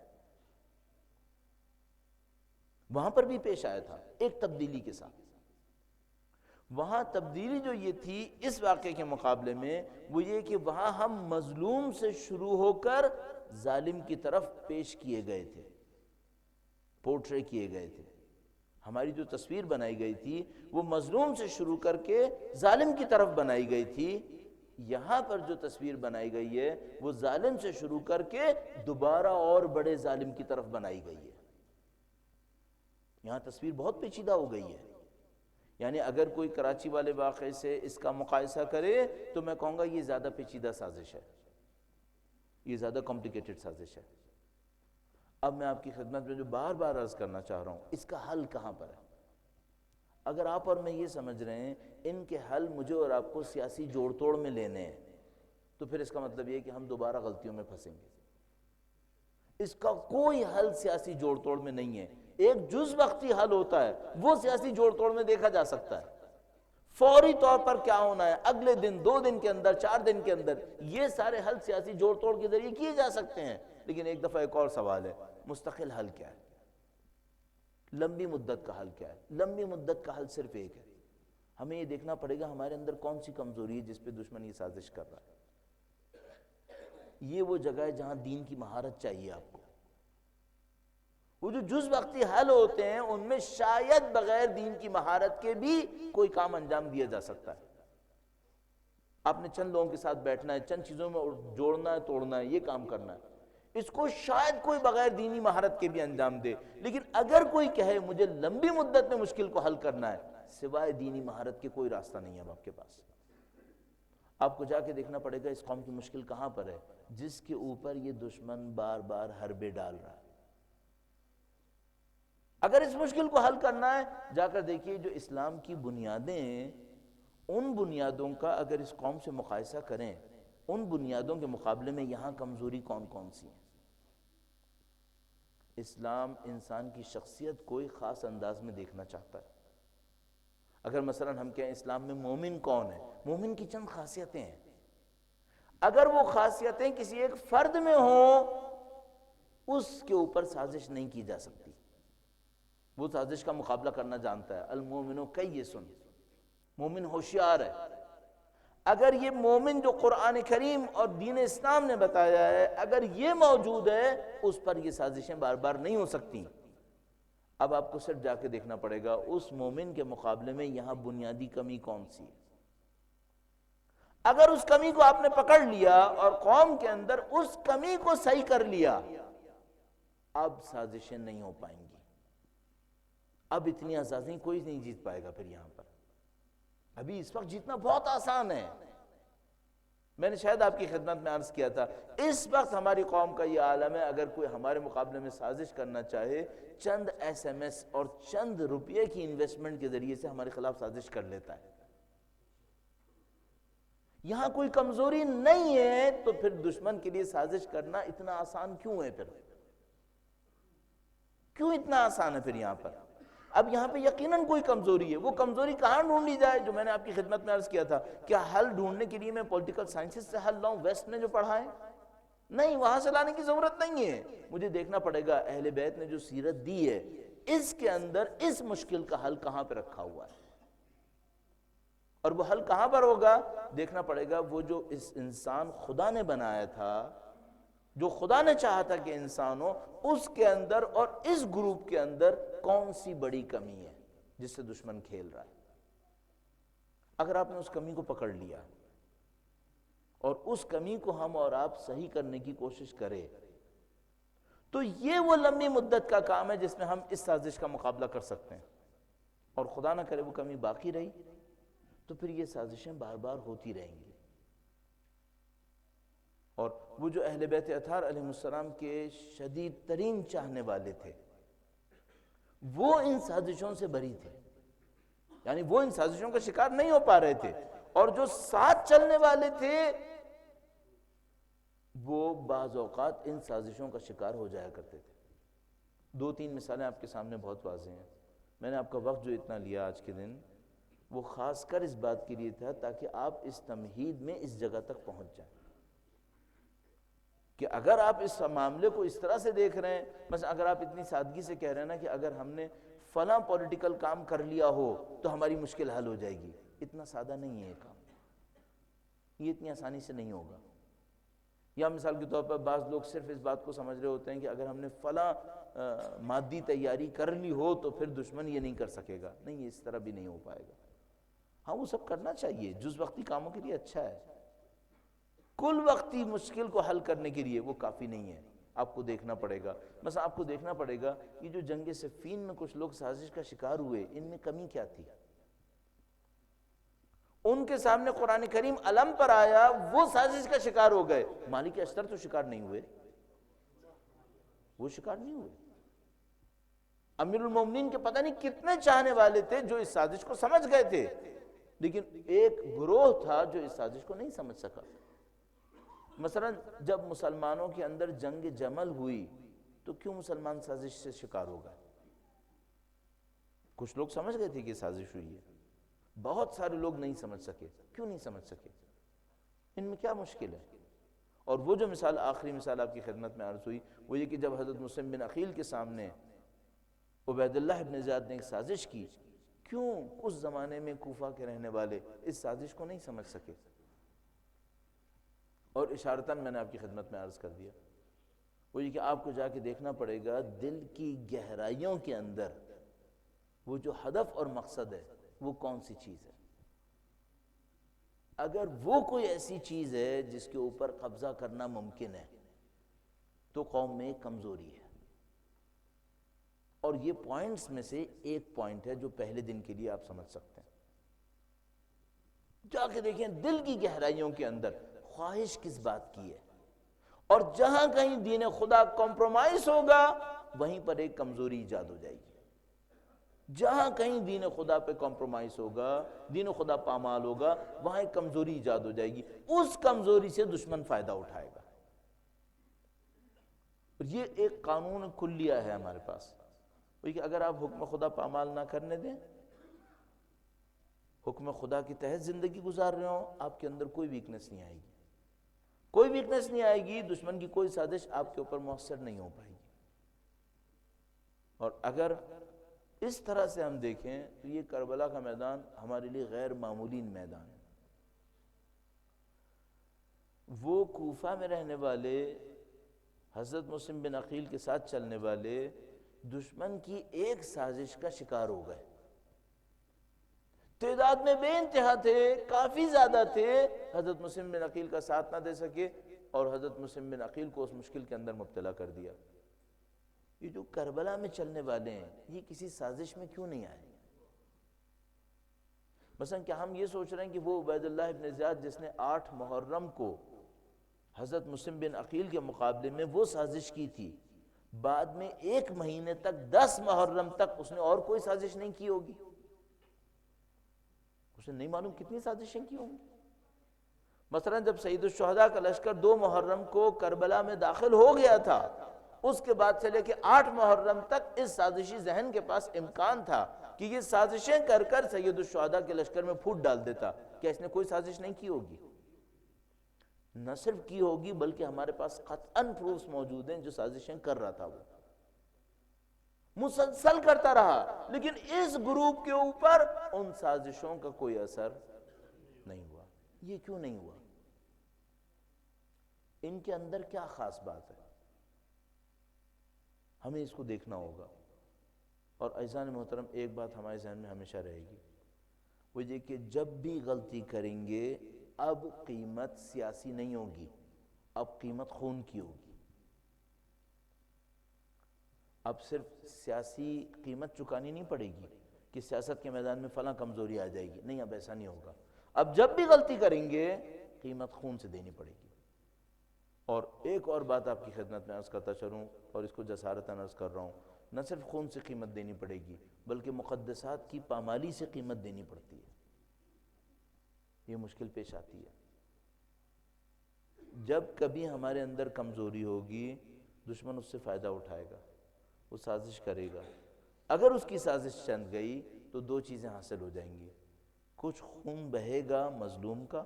وہاں پر بھی پیش آیا تھا ایک تبدیلی کے ساتھ۔ وہاں تبدیلی جو یہ تھی اس واقعے کے مقابلے میں وہ یہ کہ وہاں ہم مظلوم سے شروع ہو کر ظالم کی طرف پیش کیے گئے تھے، پورٹرے کیے گئے تھے۔ ہماری جو تصویر بنائی گئی تھی وہ مظلوم سے شروع کر کے ظالم کی طرف بنائی گئی تھی۔ یہاں پر جو تصویر بنائی گئی ہے وہ ظالم سے شروع کر کے دوبارہ اور بڑے ظالم کی طرف بنائی گئی ہے۔ یہاں تصویر بہت پیچیدہ ہو گئی ہے، یعنی اگر کوئی کراچی والے واقعے سے اس کا مقایسہ کرے تو میں کہوں گا یہ زیادہ پیچیدہ سازش ہے، یہ زیادہ کمپلیکیٹڈ سازش ہے۔ اب میں آپ کی خدمت میں جو بار بار عرض کرنا چاہ رہا ہوں، اس کا حل کہاں پر ہے؟ اگر آپ اور میں یہ سمجھ رہے ہیں ان کے حل مجھے اور آپ کو سیاسی جوڑ توڑ میں لینے ہیں، تو پھر اس کا مطلب یہ کہ ہم دوبارہ غلطیوں میں پھنسیں گے۔ اس کا کوئی حل سیاسی جوڑ توڑ میں نہیں ہے۔ ایک جز وقتی حل ہوتا ہے، وہ سیاسی جوڑ توڑ میں دیکھا جا سکتا ہے۔ فوری طور پر کیا ہونا ہے، اگلے دن، 2 دن کے اندر، 4 دن کے اندر، یہ سارے حل سیاسی جوڑ توڑ کے ذریعے کیے جا سکتے ہیں۔ لیکن ایک دفعہ ایک اور سوال ہے، مستقل حل کیا ہے؟ لمبی مدت کا حل کیا ہے؟ لمبی مدت کا حل صرف ایک ہے، ہمیں یہ دیکھنا پڑے گا ہمارے اندر کون سی کمزوری ہے جس پہ دشمن یہ سازش کر رہا ہے۔ یہ وہ جگہ ہے جہاں دین کی مہارت چاہیے آپ کو۔ وہ جو جز وقتی حل ہوتے ہیں ان میں شاید بغیر دین کی مہارت کے بھی کوئی کام انجام دیا جا سکتا ہے۔ آپ نے چند لوگوں کے ساتھ بیٹھنا ہے، چند چیزوں میں جوڑنا ہے، توڑنا ہے، یہ کام کرنا ہے، اس کو شاید کوئی بغیر دینی مہارت کے بھی انجام دے۔ لیکن اگر کوئی کہے مجھے لمبی مدت میں مشکل کو حل کرنا ہے، سوائے دینی مہارت کے کوئی راستہ نہیں ہے اب آپ کے پاس۔ آپ کو جا کے دیکھنا پڑے گا اس قوم کی مشکل کہاں پر ہے جس کے اوپر یہ دشمن بار بار حربے ڈال رہا ہے۔ اگر اس مشکل کو حل کرنا ہے، جا کر دیکھیے جو اسلام کی بنیادیں ہیں، ان بنیادوں کا اگر اس قوم سے مقایسہ کریں، ان بنیادوں کے مقابلے میں یہاں کمزوری کون کون سی ہیں۔ اسلام انسان کی شخصیت کو ایک خاص انداز میں دیکھنا چاہتا ہے۔ اگر مثلا ہم کہیں اسلام میں مومن کون ہے، مومن کی چند خاصیتیں ہیں، اگر وہ خاصیتیں کسی ایک فرد میں ہوں اس کے اوپر سازش نہیں کی جا سکتی، وہ سازش کا مقابلہ کرنا جانتا ہے۔ المومن کیس، مومن ہوشیار ہے۔ اگر یہ مومن جو قرآن کریم اور دین اسلام نے بتایا ہے اگر یہ موجود ہے، اس پر یہ سازشیں بار بار نہیں ہو سکتی۔ اب آپ کو صرف جا کے دیکھنا پڑے گا اس مومن کے مقابلے میں یہاں بنیادی کمی کون سی ہے۔ اگر اس کمی کو آپ نے پکڑ لیا اور قوم کے اندر اس کمی کو صحیح کر لیا، اب سازشیں نہیں ہو پائیں گی۔ اب اتنی آزادی کوئی نہیں جیت پائے گا پھر یہاں پر۔ ابھی اس وقت جیتنا بہت آسان ہے۔ میں نے شاید آپ کی خدمت میں عرض کیا تھا، اس وقت ہماری قوم کا یہ عالم ہے، اگر کوئی ہمارے مقابلے میں سازش کرنا چاہے، چند ایس ایم ایس اور چند روپے کی انویسٹمنٹ کے ذریعے سے ہمارے خلاف سازش کر لیتا ہے۔ یہاں کوئی کمزوری نہیں ہے تو پھر دشمن کے لیے سازش کرنا اتنا آسان کیوں ہے؟ پھر کیوں اتنا آسان ہے پھر یہاں پر؟ اب یہاں پہ یقیناً کوئی کمزوری ہے، وہ کمزوری کہاں ڈھونڈی جائے؟ جو میں نے آپ کی خدمت میں عرض کیا تھا، کیا حل ڈھونڈنے کے لیے میں پولیٹیکل سائنسز سے حل لاؤں ویسٹ نے جو پڑھا ہے؟ نہیں، وہاں سے لانے کی ضرورت نہیں ہے۔ مجھے دیکھنا پڑے گا اہل بیت نے جو سیرت دی ہے اس کے اندر اس مشکل کا حل کہاں پہ رکھا ہوا ہے، اور وہ حل کہاں پر ہوگا؟ دیکھنا پڑے گا وہ جو اس انسان خدا نے بنایا تھا، جو خدا نے چاہا تھا کہ انسان ہو، اس کے اندر اور اس گروپ کے اندر کون سی بڑی کمی ہے جس سے دشمن کھیل رہا ہے۔ اگر آپ نے اس کمی کو پکڑ لیا اور اس کمی کو ہم اور آپ صحیح کرنے کی کوشش کریں تو یہ وہ لمبی مدت کا کام ہے جس میں ہم اس سازش کا مقابلہ کر سکتے ہیں۔ اور خدا نہ کرے وہ کمی باقی رہی تو پھر یہ سازشیں بار بار ہوتی رہیں گی۔ اور وہ جو اہل بیت اطہار علیہ السلام کے شدید ترین چاہنے والے تھے، وہ ان سازشوں سے بری تھے، یعنی وہ ان سازشوں کا شکار نہیں ہو پا رہے تھے، اور جو ساتھ چلنے والے تھے وہ بعض اوقات ان سازشوں کا شکار ہو جایا کرتے تھے۔ 2-3 مثالیں آپ کے سامنے بہت واضح ہیں۔ میں نے آپ کا وقت جو اتنا لیا آج کے دن وہ خاص کر اس بات کے لیے تھا تاکہ آپ اس تمہید میں اس جگہ تک پہنچ جائیں کہ اگر آپ اس معاملے کو اس طرح سے دیکھ رہے ہیں، مثلا اگر آپ اتنی سادگی سے کہہ رہے ہیں نا کہ اگر ہم نے فلاں پولیٹیکل کام کر لیا ہو تو ہماری مشکل حل ہو جائے گی، اتنا سادہ نہیں ہے یہ کام، یہ اتنی آسانی سے نہیں ہوگا۔ یا مثال کے طور پر بعض لوگ صرف اس بات کو سمجھ رہے ہوتے ہیں کہ اگر ہم نے فلاں مادی تیاری کر لی ہو تو پھر دشمن یہ نہیں کر سکے گا، نہیں، اس طرح بھی نہیں ہو پائے گا۔ ہاں وہ سب کرنا چاہیے، جز وقتی کاموں کے لیے اچھا ہے، کل وقتی مشکل کو حل کرنے کے لیے وہ کافی نہیں ہے۔ آپ کو دیکھنا پڑے گا، مثلا آپ کو دیکھنا پڑے گا کہ جو جنگ صفین میں کچھ لوگ سازش کا شکار ہوئے، ان میں کمی کیا تھی؟ ان کے سامنے قرآن کریم علم پر آیا، وہ سازش کا شکار ہو گئے۔ مالک اشتر تو شکار نہیں ہوئے، وہ شکار نہیں ہوئے۔ امیر المومنین کے پتہ نہیں کتنے چاہنے والے تھے جو اس سازش کو سمجھ گئے تھے، لیکن ایک گروہ تھا جو اس سازش کو نہیں سمجھ سکا۔ مثلا جب مسلمانوں کے اندر جنگ جمل ہوئی تو کیوں مسلمان سازش سے شکار ہو گئے؟ کچھ لوگ سمجھ گئے تھے کہ سازش ہوئی ہے، بہت سارے لوگ نہیں سمجھ سکے. کیوں نہیں سمجھ سکے؟ ان میں کیا مشکل ہے؟ اور وہ جو مثال، آخری مثال آپ کی خدمت میں عرض ہوئی، وہ یہ کہ جب حضرت مسلم بن عقیل کے سامنے عبید اللہ ابن زیاد نے ایک سازش کی، کیوں اس زمانے میں کوفہ کے رہنے والے اس سازش کو نہیں سمجھ سکے؟ اور اشارتاً میں نے آپ کی خدمت میں عرض کر دیا، وہ یہ کہ آپ کو جا کے دیکھنا پڑے گا دل کی گہرائیوں کے اندر وہ جو ہدف اور مقصد ہے وہ کون سی چیز ہے. اگر وہ کوئی ایسی چیز ہے جس کے اوپر قبضہ کرنا ممکن ہے تو قوم میں کمزوری ہے. اور یہ پوائنٹس میں سے ایک پوائنٹ ہے جو پہلے دن کے لیے آپ سمجھ سکتے ہیں. جا کے دیکھیں دل کی گہرائیوں کے اندر خواہش کس بات کی ہے، اور جہاں کہیں دین خدا کمپرومائز ہوگا وہیں پر ایک کمزوری ایجاد ہو جائے گی. جہاں کہیں دین خدا پہ کمپرومائز ہوگا، دین خدا پامال ہوگا، وہاں ایک کمزوری ایجاد ہو جائے گی. اس کمزوری سے دشمن فائدہ اٹھائے گا. یہ ایک قانون کلیہ ہے ہمارے پاس، کہ اگر آپ حکم خدا پامال نہ کرنے دیں، حکم خدا کے تحت زندگی گزار رہے ہوں، آپ کے اندر کوئی ویکنس نہیں آئے گی. کوئی ویکنس نہیں آئے گی، دشمن کی کوئی سازش آپ کے اوپر مؤثر نہیں ہو پائے گی. اور اگر اس طرح سے ہم دیکھیں تو یہ کربلا کا میدان ہمارے لیے غیر معمولی میدان ہے. وہ کوفہ میں رہنے والے حضرت مسلم بن عقیل کے ساتھ چلنے والے دشمن کی ایک سازش کا شکار ہو گئے. تعداد میں بے انتہا تھے، کافی زیادہ تھے، حضرت مسلم بن عقیل کا ساتھ نہ دے سکے اور حضرت مسلم بن عقیل کو اس مشکل کے اندر مبتلا کر دیا. یہ جو کربلا میں چلنے والے ہیں یہ کسی سازش میں کیوں نہیں آئے؟ مثلا کیا ہم یہ سوچ رہے ہیں کہ وہ عبید اللہ ابن زیاد جس نے 8 محرم کو حضرت مسلم بن عقیل کے مقابلے میں وہ سازش کی تھی، بعد میں 1 مہینے تک 10 محرم تک اس نے اور کوئی سازش نہیں کی ہوگی؟ اسے نہیں معلوم کتنی سازشیں کی ہوں گی. مثلا جب سید الشہداء کا لشکر 2 محرم کو کربلا میں داخل ہو گیا تھا، اس کے بعد سے لے کے 8 محرم تک اس سازشی ذہن کے پاس امکان تھا کہ یہ سازشیں کر کر سید الشہداء کے لشکر میں پھوٹ ڈال دیتا. کیا اس نے کوئی سازش نہیں کی ہوگی؟ نہ صرف کی ہوگی بلکہ ہمارے پاس قطعاً پروفز موجود ہیں جو سازشیں کر رہا تھا. وہ مسلسل کرتا رہا، لیکن اس گروپ کے اوپر ان سازشوں کا کوئی اثر نہیں ہوا. یہ کیوں نہیں ہوا؟ ان کے اندر کیا خاص بات ہے؟ ہمیں اس کو دیکھنا ہوگا. اور عزیزان محترم، ایک بات ہمارے ذہن میں ہمیشہ رہے گی، وہ یہ کہ جب بھی غلطی کریں گے اب قیمت سیاسی نہیں ہوگی، اب قیمت خون کی ہوگی. اب صرف سیاسی قیمت چکانی نہیں پڑے گی کہ سیاست کے میدان میں فلاں کمزوری آ جائے گی، نہیں، اب ایسا نہیں ہوگا. اب جب بھی غلطی کریں گے قیمت خون سے دینی پڑے گی. اور ایک اور بات آپ کی خدمت میں عرض کرتا چلوں، اور اس کو جسارتاً عرض کر رہا ہوں، نہ صرف خون سے قیمت دینی پڑے گی بلکہ مقدسات کی پامالی سے قیمت دینی پڑتی ہے. یہ مشکل پیش آتی ہے. جب کبھی ہمارے اندر کمزوری ہوگی دشمن اس سے فائدہ اٹھائے گا، وہ سازش کرے گا. اگر اس کی سازش چند گئی تو 2 چیزیں حاصل ہو جائیں گی، کچھ خون بہے گا مظلوم کا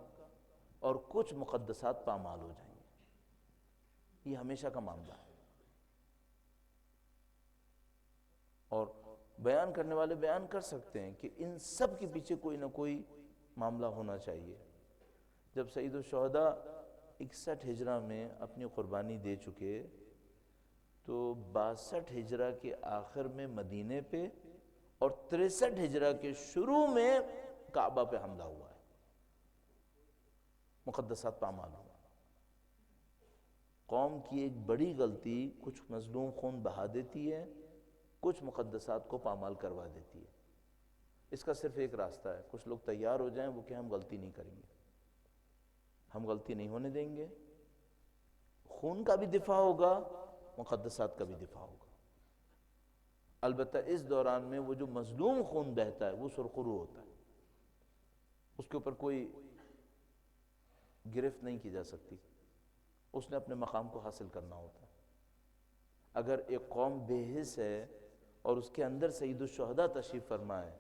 اور کچھ مقدسات پامال ہو جائیں گے. یہ ہمیشہ کا معاملہ ہے. اور بیان کرنے والے بیان کر سکتے ہیں کہ ان سب کے پیچھے کوئی نہ کوئی معاملہ ہونا چاہیے. جب سید الشہداء 61 ہجرہ میں اپنی قربانی دے چکے تو 62 ہجرہ کے آخر میں مدینے پہ اور 63 ہجرہ کے شروع میں کعبہ پہ حملہ ہوا ہے، مقدسات پامال ہوا. قوم کی ایک بڑی غلطی کچھ مظلوم خون بہا دیتی ہے، کچھ مقدسات کو پامال کروا دیتی ہے. اس کا صرف ایک راستہ ہے، کچھ لوگ تیار ہو جائیں وہ کہ ہم غلطی نہیں کریں گے، ہم غلطی نہیں ہونے دیں گے. خون کا بھی دفاع ہوگا، مقدسات کا بھی دفاع ہوگا. البتہ اس دوران میں وہ جو مظلوم خون بہتا ہے وہ سرخرو ہوتا ہے، اس کے اوپر کوئی گرفت نہیں کی جا سکتی، اس نے اپنے مقام کو حاصل کرنا ہوتا ہے. اگر ایک قوم بے حس ہے اور اس کے اندر سید الشہداء تشریف فرما ہے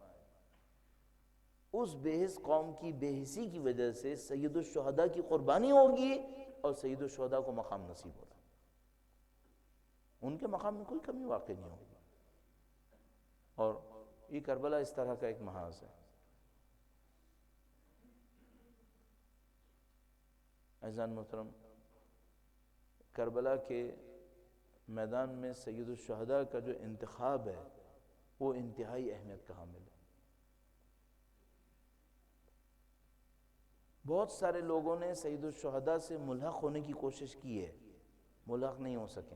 اس بے حس قوم کی بے حسی کی وجہ سے سید الشہداء کی قربانی ہوگی اور سید الشہداء کو مقام نصیب ہوگا، ان کے مقام میں کوئی کمی واقع نہیں ہوگی۔ اور یہ کربلا اس طرح کا ایک محاذ ہے۔ عزیزان محترم، کربلا کے میدان میں سید الشہداء کا جو انتخاب ہے وہ انتہائی اہمیت کا حامل ہے۔ بہت سارے لوگوں نے سید الشہداء سے ملحق ہونے کی کوشش کی ہے، ملحق نہیں ہو سکے۔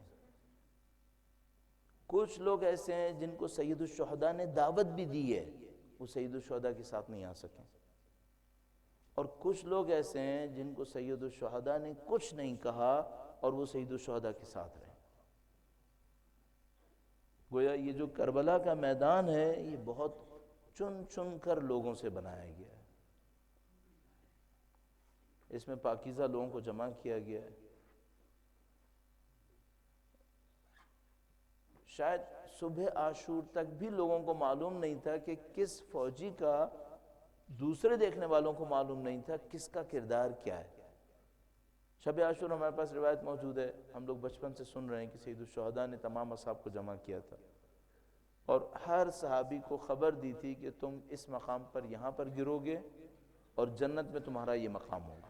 کچھ لوگ ایسے ہیں جن کو سید الشہداء نے دعوت بھی دی ہے، وہ سید الشہداء کے ساتھ نہیں آ سکے، اور کچھ لوگ ایسے ہیں جن کو سید الشہداء نے کچھ نہیں کہا اور وہ سید الشہداء کے ساتھ رہے۔ گویا یہ جو کربلا کا میدان ہے یہ بہت چن چن کر لوگوں سے بنایا گیا ہے، اس میں پاکیزہ لوگوں کو جمع کیا گیا ہے۔ شاید صبح عاشور تک بھی لوگوں کو معلوم نہیں تھا کہ کس فوجی کا، دوسرے دیکھنے والوں کو معلوم نہیں تھا کس کا کردار کیا ہے۔ شب عاشور ہمارے پاس روایت موجود ہے، ہم لوگ بچپن سے سن رہے ہیں کہ سید الشہداء نے تمام اصحاب کو جمع کیا تھا اور ہر صحابی کو خبر دی تھی کہ تم اس مقام پر یہاں پر گرو گے اور جنت میں تمہارا یہ مقام ہوگا۔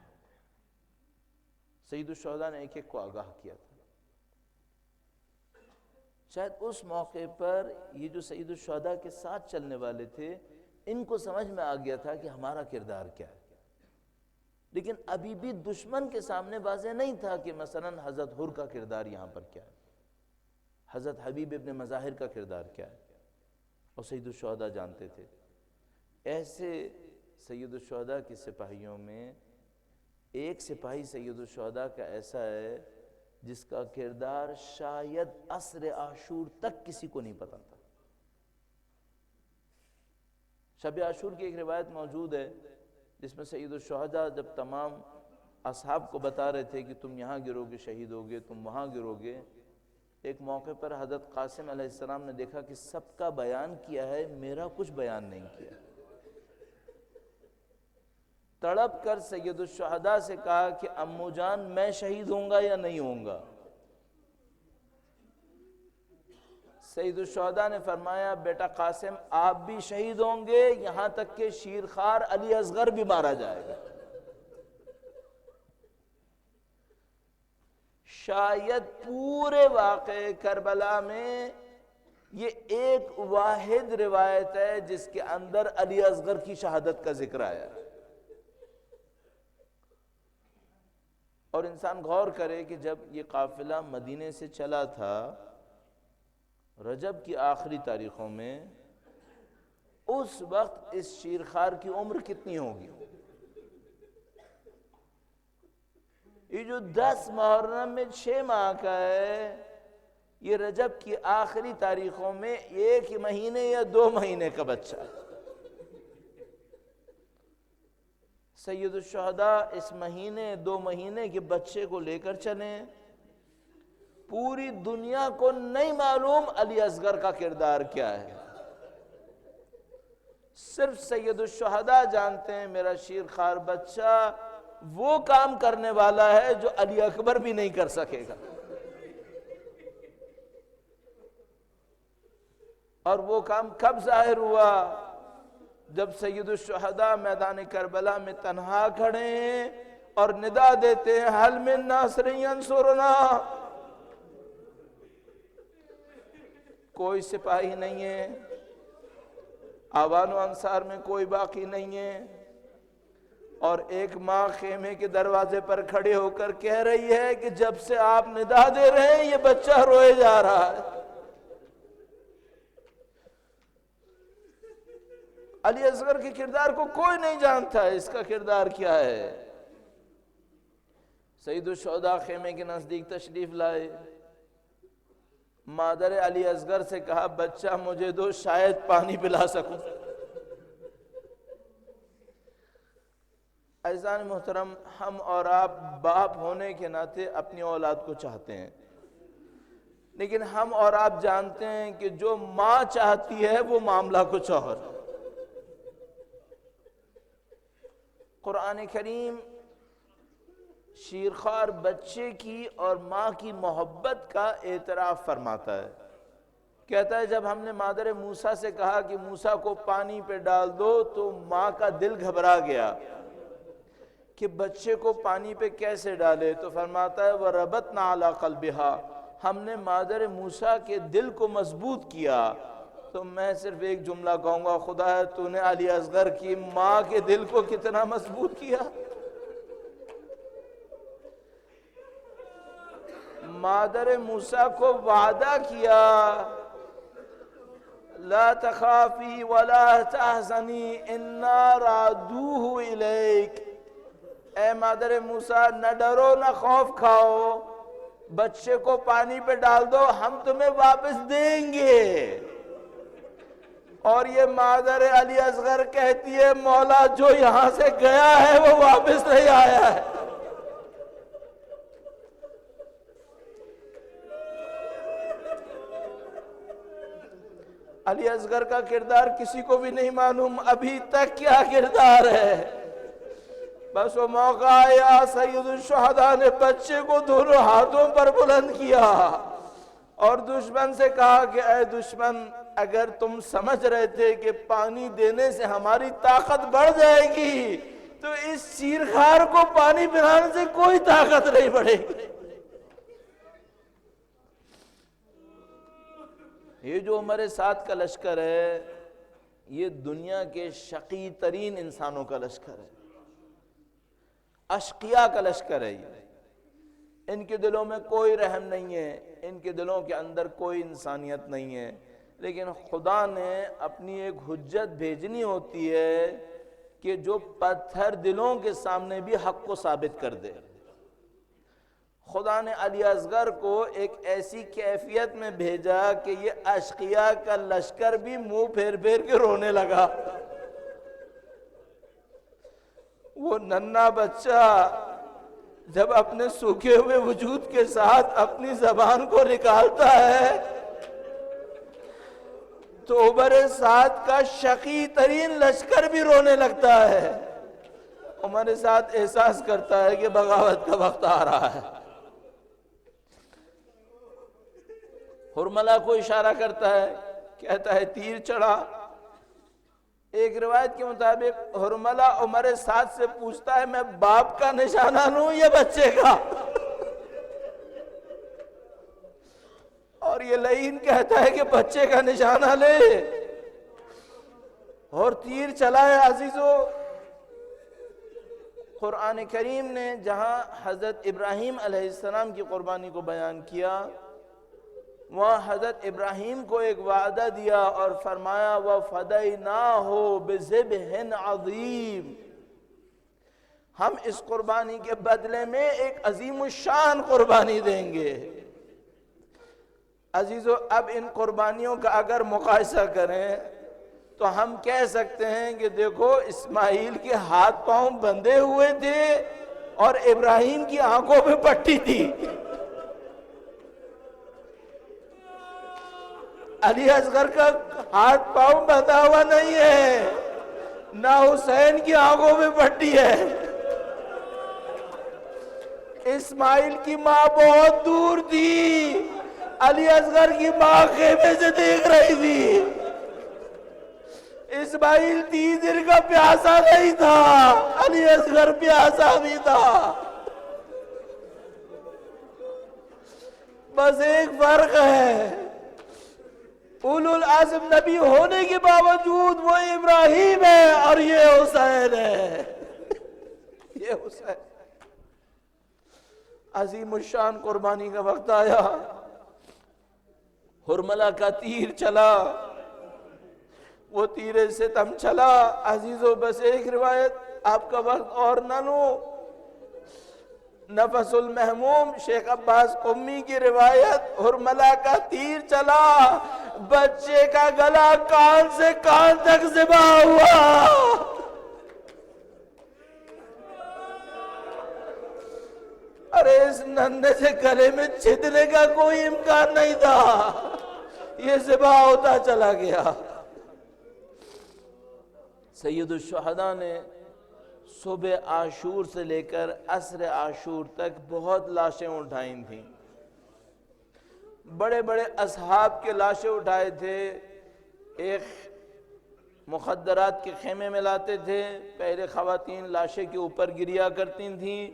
سید الشہداء نے ایک ایک کو آگاہ کیا تھا۔ شاید اس موقع پر یہ جو سید الشہداء کے ساتھ چلنے والے تھے ان کو سمجھ میں آ گیا تھا کہ ہمارا کردار کیا ہے، لیکن ابھی بھی دشمن کے سامنے واضح نہیں تھا کہ مثلا حضرت حر کا کردار یہاں پر کیا ہے، حضرت حبیب ابن مظاہر کا کردار کیا ہے، اور سید الشہداء جانتے تھے۔ ایسے سید الشہداء کے سپاہیوں میں ایک سپاہی سید الشہداء کا ایسا ہے جس کا کردار شاید عصر عاشور تک کسی کو نہیں پتا تھا۔ شب عاشور کی ایک روایت موجود ہے جس میں سید الشہداء جب تمام اصحاب کو بتا رہے تھے کہ تم یہاں گرو گے شہید ہوگے، تم وہاں گرو گے، ایک موقع پر حضرت قاسم علیہ السلام نے دیکھا کہ سب کا بیان کیا ہے، میرا کچھ بیان نہیں کیا۔ تڑپ کر سید الشہداء سے کہا کہ امو جان میں شہید ہوں گا یا نہیں ہوں گا؟ سید الشہداء نے فرمایا بیٹا قاسم آپ بھی شہید ہوں گے، یہاں تک کہ شیرخوار علی اصغر بھی مارا جائے گا۔ شاید پورے واقعے کربلا میں یہ ایک واحد روایت ہے جس کے اندر علی اصغر کی شہادت کا ذکر آیا ہے۔ اور انسان غور کرے کہ جب یہ قافلہ مدینے سے چلا تھا رجب کی آخری تاریخوں میں، اس وقت اس شیرخوار کی عمر کتنی ہوگی؟ یہ جو 10 محرم میں 6 ماہ کا ہے، یہ رجب کی آخری تاریخوں میں 1 مہینے یا 2 مہینے کا بچہ ہے۔ سید الشہداء اس مہینے 2 مہینے کے بچے کو لے کر چلیں، پوری دنیا کو نہیں معلوم علی اصغر کا کردار کیا ہے، صرف سید الشہداء جانتے ہیں میرا شیرخوار بچہ وہ کام کرنے والا ہے جو علی اکبر بھی نہیں کر سکے گا، اور وہ کام کب ظاہر ہوا؟ جب سید الشہداء میدان کربلا میں تنہا کھڑے ہیں اور ندا دیتے ہیں حل من ناصر ینصرنا، کوئی سپاہی نہیں ہے، آوان و انصار میں کوئی باقی نہیں ہے، اور ایک ماں خیمے کے دروازے پر کھڑے ہو کر کہہ رہی ہے کہ جب سے آپ ندا دے رہے ہیں یہ بچہ روئے جا رہا ہے۔ علی اصغر کے کردار کو کوئی نہیں جانتا ہے، اس کا کردار کیا ہے۔ سید الشہداء خیمے کے نزدیک تشریف لائے، مادر علی اصغر سے کہا بچہ مجھے دو شاید پانی پلا سکوں۔ عزیزان محترم، ہم اور آپ باپ ہونے کے ناطے اپنی اولاد کو چاہتے ہیں، لیکن ہم اور آپ جانتے ہیں کہ جو ماں چاہتی ہے وہ معاملہ کچھ اور ہے۔ قرآن کریم شیرخوار بچے کی اور ماں کی محبت کا اعتراف فرماتا ہے. کہتا ہے جب ہم نے مادر موسیٰ سے کہا کہ موسیٰ کو پانی پہ ڈال دو تو ماں کا دل گھبرا گیا کہ بچے کو پانی پہ کیسے ڈالے. تو فرماتا ہے وَرَبَطْنَا عَلَىٰ قَلْبِهَا، ہم نے مادر موسیٰ کے دل کو مضبوط کیا. تو میں صرف ایک جملہ کہوں گا، خدا ہے تو نے علی اصغر کی ماں کے دل کو کتنا مضبوط کیا. مادر موسیٰ کو وعدہ کیا لا تخافی ولا تحزنی انا رادوہ الیک، اے مادر موسیٰ نہ ڈرو نہ خوف کھاؤ، بچے کو پانی پہ ڈال دو، ہم تمہیں واپس دیں گے. اور یہ مادر علی اصغر کہتی ہے مولا جو یہاں سے گیا ہے وہ واپس نہیں آیا ہے. علی اصغر کا کردار کسی کو بھی نہیں معلوم ابھی تک کیا کردار ہے. بس وہ موقع آیا سید الشہداء نے بچے کو دونوں ہاتھوں پر بلند کیا اور دشمن سے کہا کہ اے دشمن، اگر تم سمجھ رہے تھے کہ پانی دینے سے ہماری طاقت بڑھ جائے گی تو اس شیرخوار کو پانی پلانے سے کوئی طاقت نہیں بڑھے گی. یہ جو ہمارے ساتھ کا لشکر ہے یہ دنیا کے شقی ترین انسانوں کا لشکر ہے، اشقیاء کا لشکر ہے. یہ ان کے دلوں میں کوئی رحم نہیں ہے، ان کے دلوں کے اندر کوئی انسانیت نہیں ہے. لیکن خدا نے اپنی ایک حجت بھیجنی ہوتی ہے کہ جو پتھر دلوں کے سامنے بھی حق کو ثابت کر دے. خدا نے علی اصغر کو ایک ایسی کیفیت میں بھیجا کہ یہ اشقیاء کا لشکر بھی منہ پھیر پھیر کے رونے لگا. وہ ننھا بچہ جب اپنے سوکھے ہوئے وجود کے ساتھ اپنی زبان کو نکالتا ہے تو عمر سعد کا شقی ترین لشکر بھی رونے لگتا ہے. عمر سعد احساس کرتا ہے کہ بغاوت کا وقت آ رہا ہے. حرملہ کو اشارہ کرتا ہے، کہتا ہے تیر چڑھا. ایک روایت کے مطابق حرملہ عمر سعد سے پوچھتا ہے میں باپ کا نشانہ لوں یا بچے کا؟ اور یہ لعین کہتا ہے کہ بچے کا نشانہ لے اور تیر چلائے. عزیزو، قرآن کریم نے جہاں حضرت ابراہیم علیہ السلام کی قربانی کو بیان کیا وہاں حضرت ابراہیم کو ایک وعدہ دیا اور فرمایا وَفَدَيْنَاهُ بِذِبْحٍ عَظِيمٍ، ہم اس قربانی کے بدلے میں ایک عظیم الشان قربانی دیں گے. عزیزو، اب ان قربانیوں کا اگر مقایسہ کریں تو ہم کہہ سکتے ہیں کہ دیکھو اسماعیل کے ہاتھ پاؤں بندھے ہوئے تھے اور ابراہیم کی آنکھوں میں پٹی تھی. علی اصغر کا ہاتھ پاؤں بندھا ہوا نہیں ہے، نہ حسین کی آنکھوں میں پٹی ہے. اسماعیل کی ماں بہت دور تھی، علی اصغر کی ماں خیمے سے دیکھ رہی تھی. اسماعیل 3 دن کا پیاسا نہیں تھا، علی اصغر پیاسا بھی تھا. بس ایک فرق ہے، اولو العزم نبی ہونے کے باوجود وہ ابراہیم ہے اور یہ حسین ہے. یہ حسین. عظیم الشان قربانی کا وقت آیا، حرملہ کا تیر چلا، وہ تیر ستم چلا. عزیزو، بس ایک روایت آپ کا وقت اور نہ لوں، نفس المحموم شیخ عباس قمی کی روایت، حرملہ کا تیر چلا، بچے کا گلا کان سے کان تک ذبح ہوا. ارے اس ننھے سے گلے میں چھدنے کا کوئی امکان نہیں تھا، یہ ذبح ہوتا چلا گیا. سید الشہداء نے صبح عاشور سے لے کر عصر عاشور تک بہت لاشیں اٹھائیں تھیں، بڑے بڑے اصحاب کے لاشیں اٹھائے تھے، ایک مخدرات کے خیمے میں لاتے تھے، پہلے خواتین لاشیں کے اوپر گریا کرتی تھیں،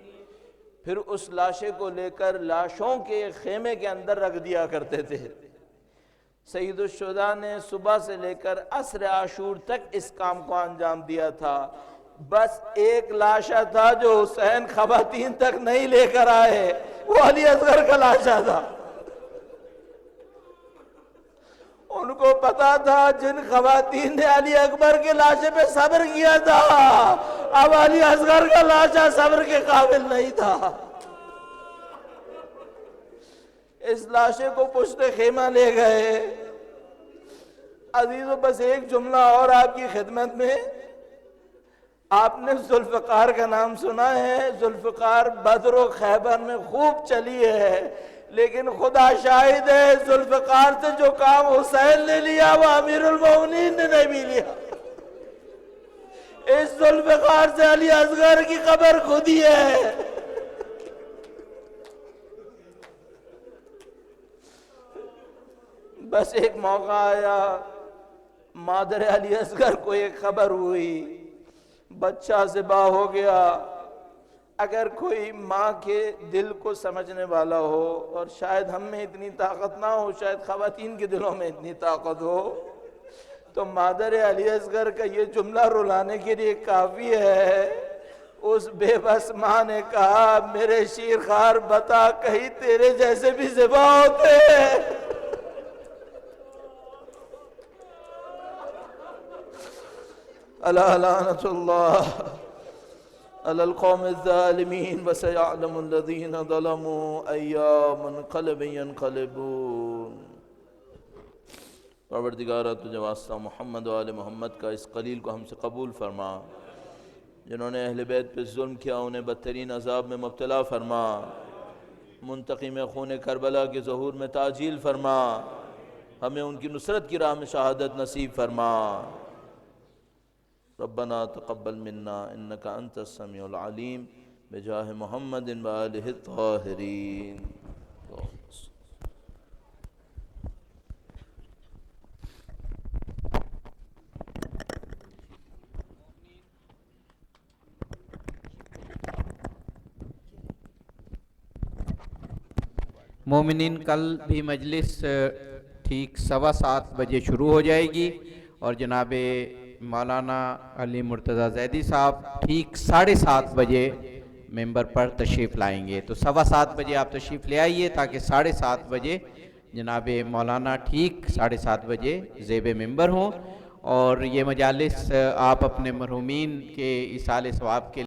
پھر اس لاشیں کو لے کر لاشوں کے خیمے کے اندر رکھ دیا کرتے تھے۔ سید الشہداء نے صبح سے لے کر عصر عاشور تک اس کام کو انجام دیا تھا، بس ایک لاشا تھا جو حسین خواتین تک نہیں لے کر آئے، وہ علی اصغر کا لاشا تھا۔ ان کو پتا تھا جن خواتین نے علی اکبر کے لاشے پہ صبر کیا تھا، اب علی اصغر کا لاشا صبر کے قابل نہیں تھا۔ اس لاشے کو پشت خیمہ لے گئے۔ عزیزو بس ایک جملہ اور آپ کی خدمت میں، آپ نے ذوالفقار کا نام سنا ہے، ذوالفقار بدر و خیبر میں خوب چلی ہے، لیکن خدا شاہد ہے ذوالفقار سے جو کام حسین نے لیا وہ امیر المومنین نے نہیں بھی لیا۔ اس ذوالفقار سے علی اصغر کی قبر خود ہی ہے۔ بس ایک موقع آیا، مادر علی اصغر کو ایک خبر ہوئی، بچہ ذبح ہو گیا۔ اگر کوئی ماں کے دل کو سمجھنے والا ہو، اور شاید ہم میں اتنی طاقت نہ ہو، شاید خواتین کے دلوں میں اتنی طاقت ہو، تو مادر علی اصغر کا یہ جملہ رلانے کے لیے کافی ہے۔ اس بے بس ماں نے کہا، میرے شیرخوار بتا کہیں تیرے جیسے بھی ذبح ہوتے ہیں؟ الا لعنت اللہ علی القوم الظالمین وسیعلم الذین ظلموا ای منقلب ینقلبون۔ پروردگارہ تجھے واسطہ محمد و آل محمد کا اس قلیل کو ہم سے قبول فرما، جنہوں نے اہل بیت پہ ظلم کیا انہیں بدترین عذاب میں مبتلا فرما، منتقم خون کربلا کے ظہور میں تعجیل فرما، ہمیں ان کی نصرت کی راہ میں شہادت نصیب فرما۔ ربنا تقبل منا انك انت السميع العليم بجاہ محمد وآلہ الطاہرین۔ مومنین کل بھی مجلس ٹھیک 7:15 بجے شروع ہو جائے گی، اور جناب مولانا علی مرتضی زیدی صاحب ٹھیک 7:30 بجے ممبر پر تشریف لائیں گے۔ تو 7:15 بجے آپ تشریف لے آئیے تاکہ 7:30 بجے جناب مولانا ٹھیک 7:30 بجے زیب ممبر ہوں، اور یہ مجالس آپ اپنے مرحومین کے ایصال ثواب کے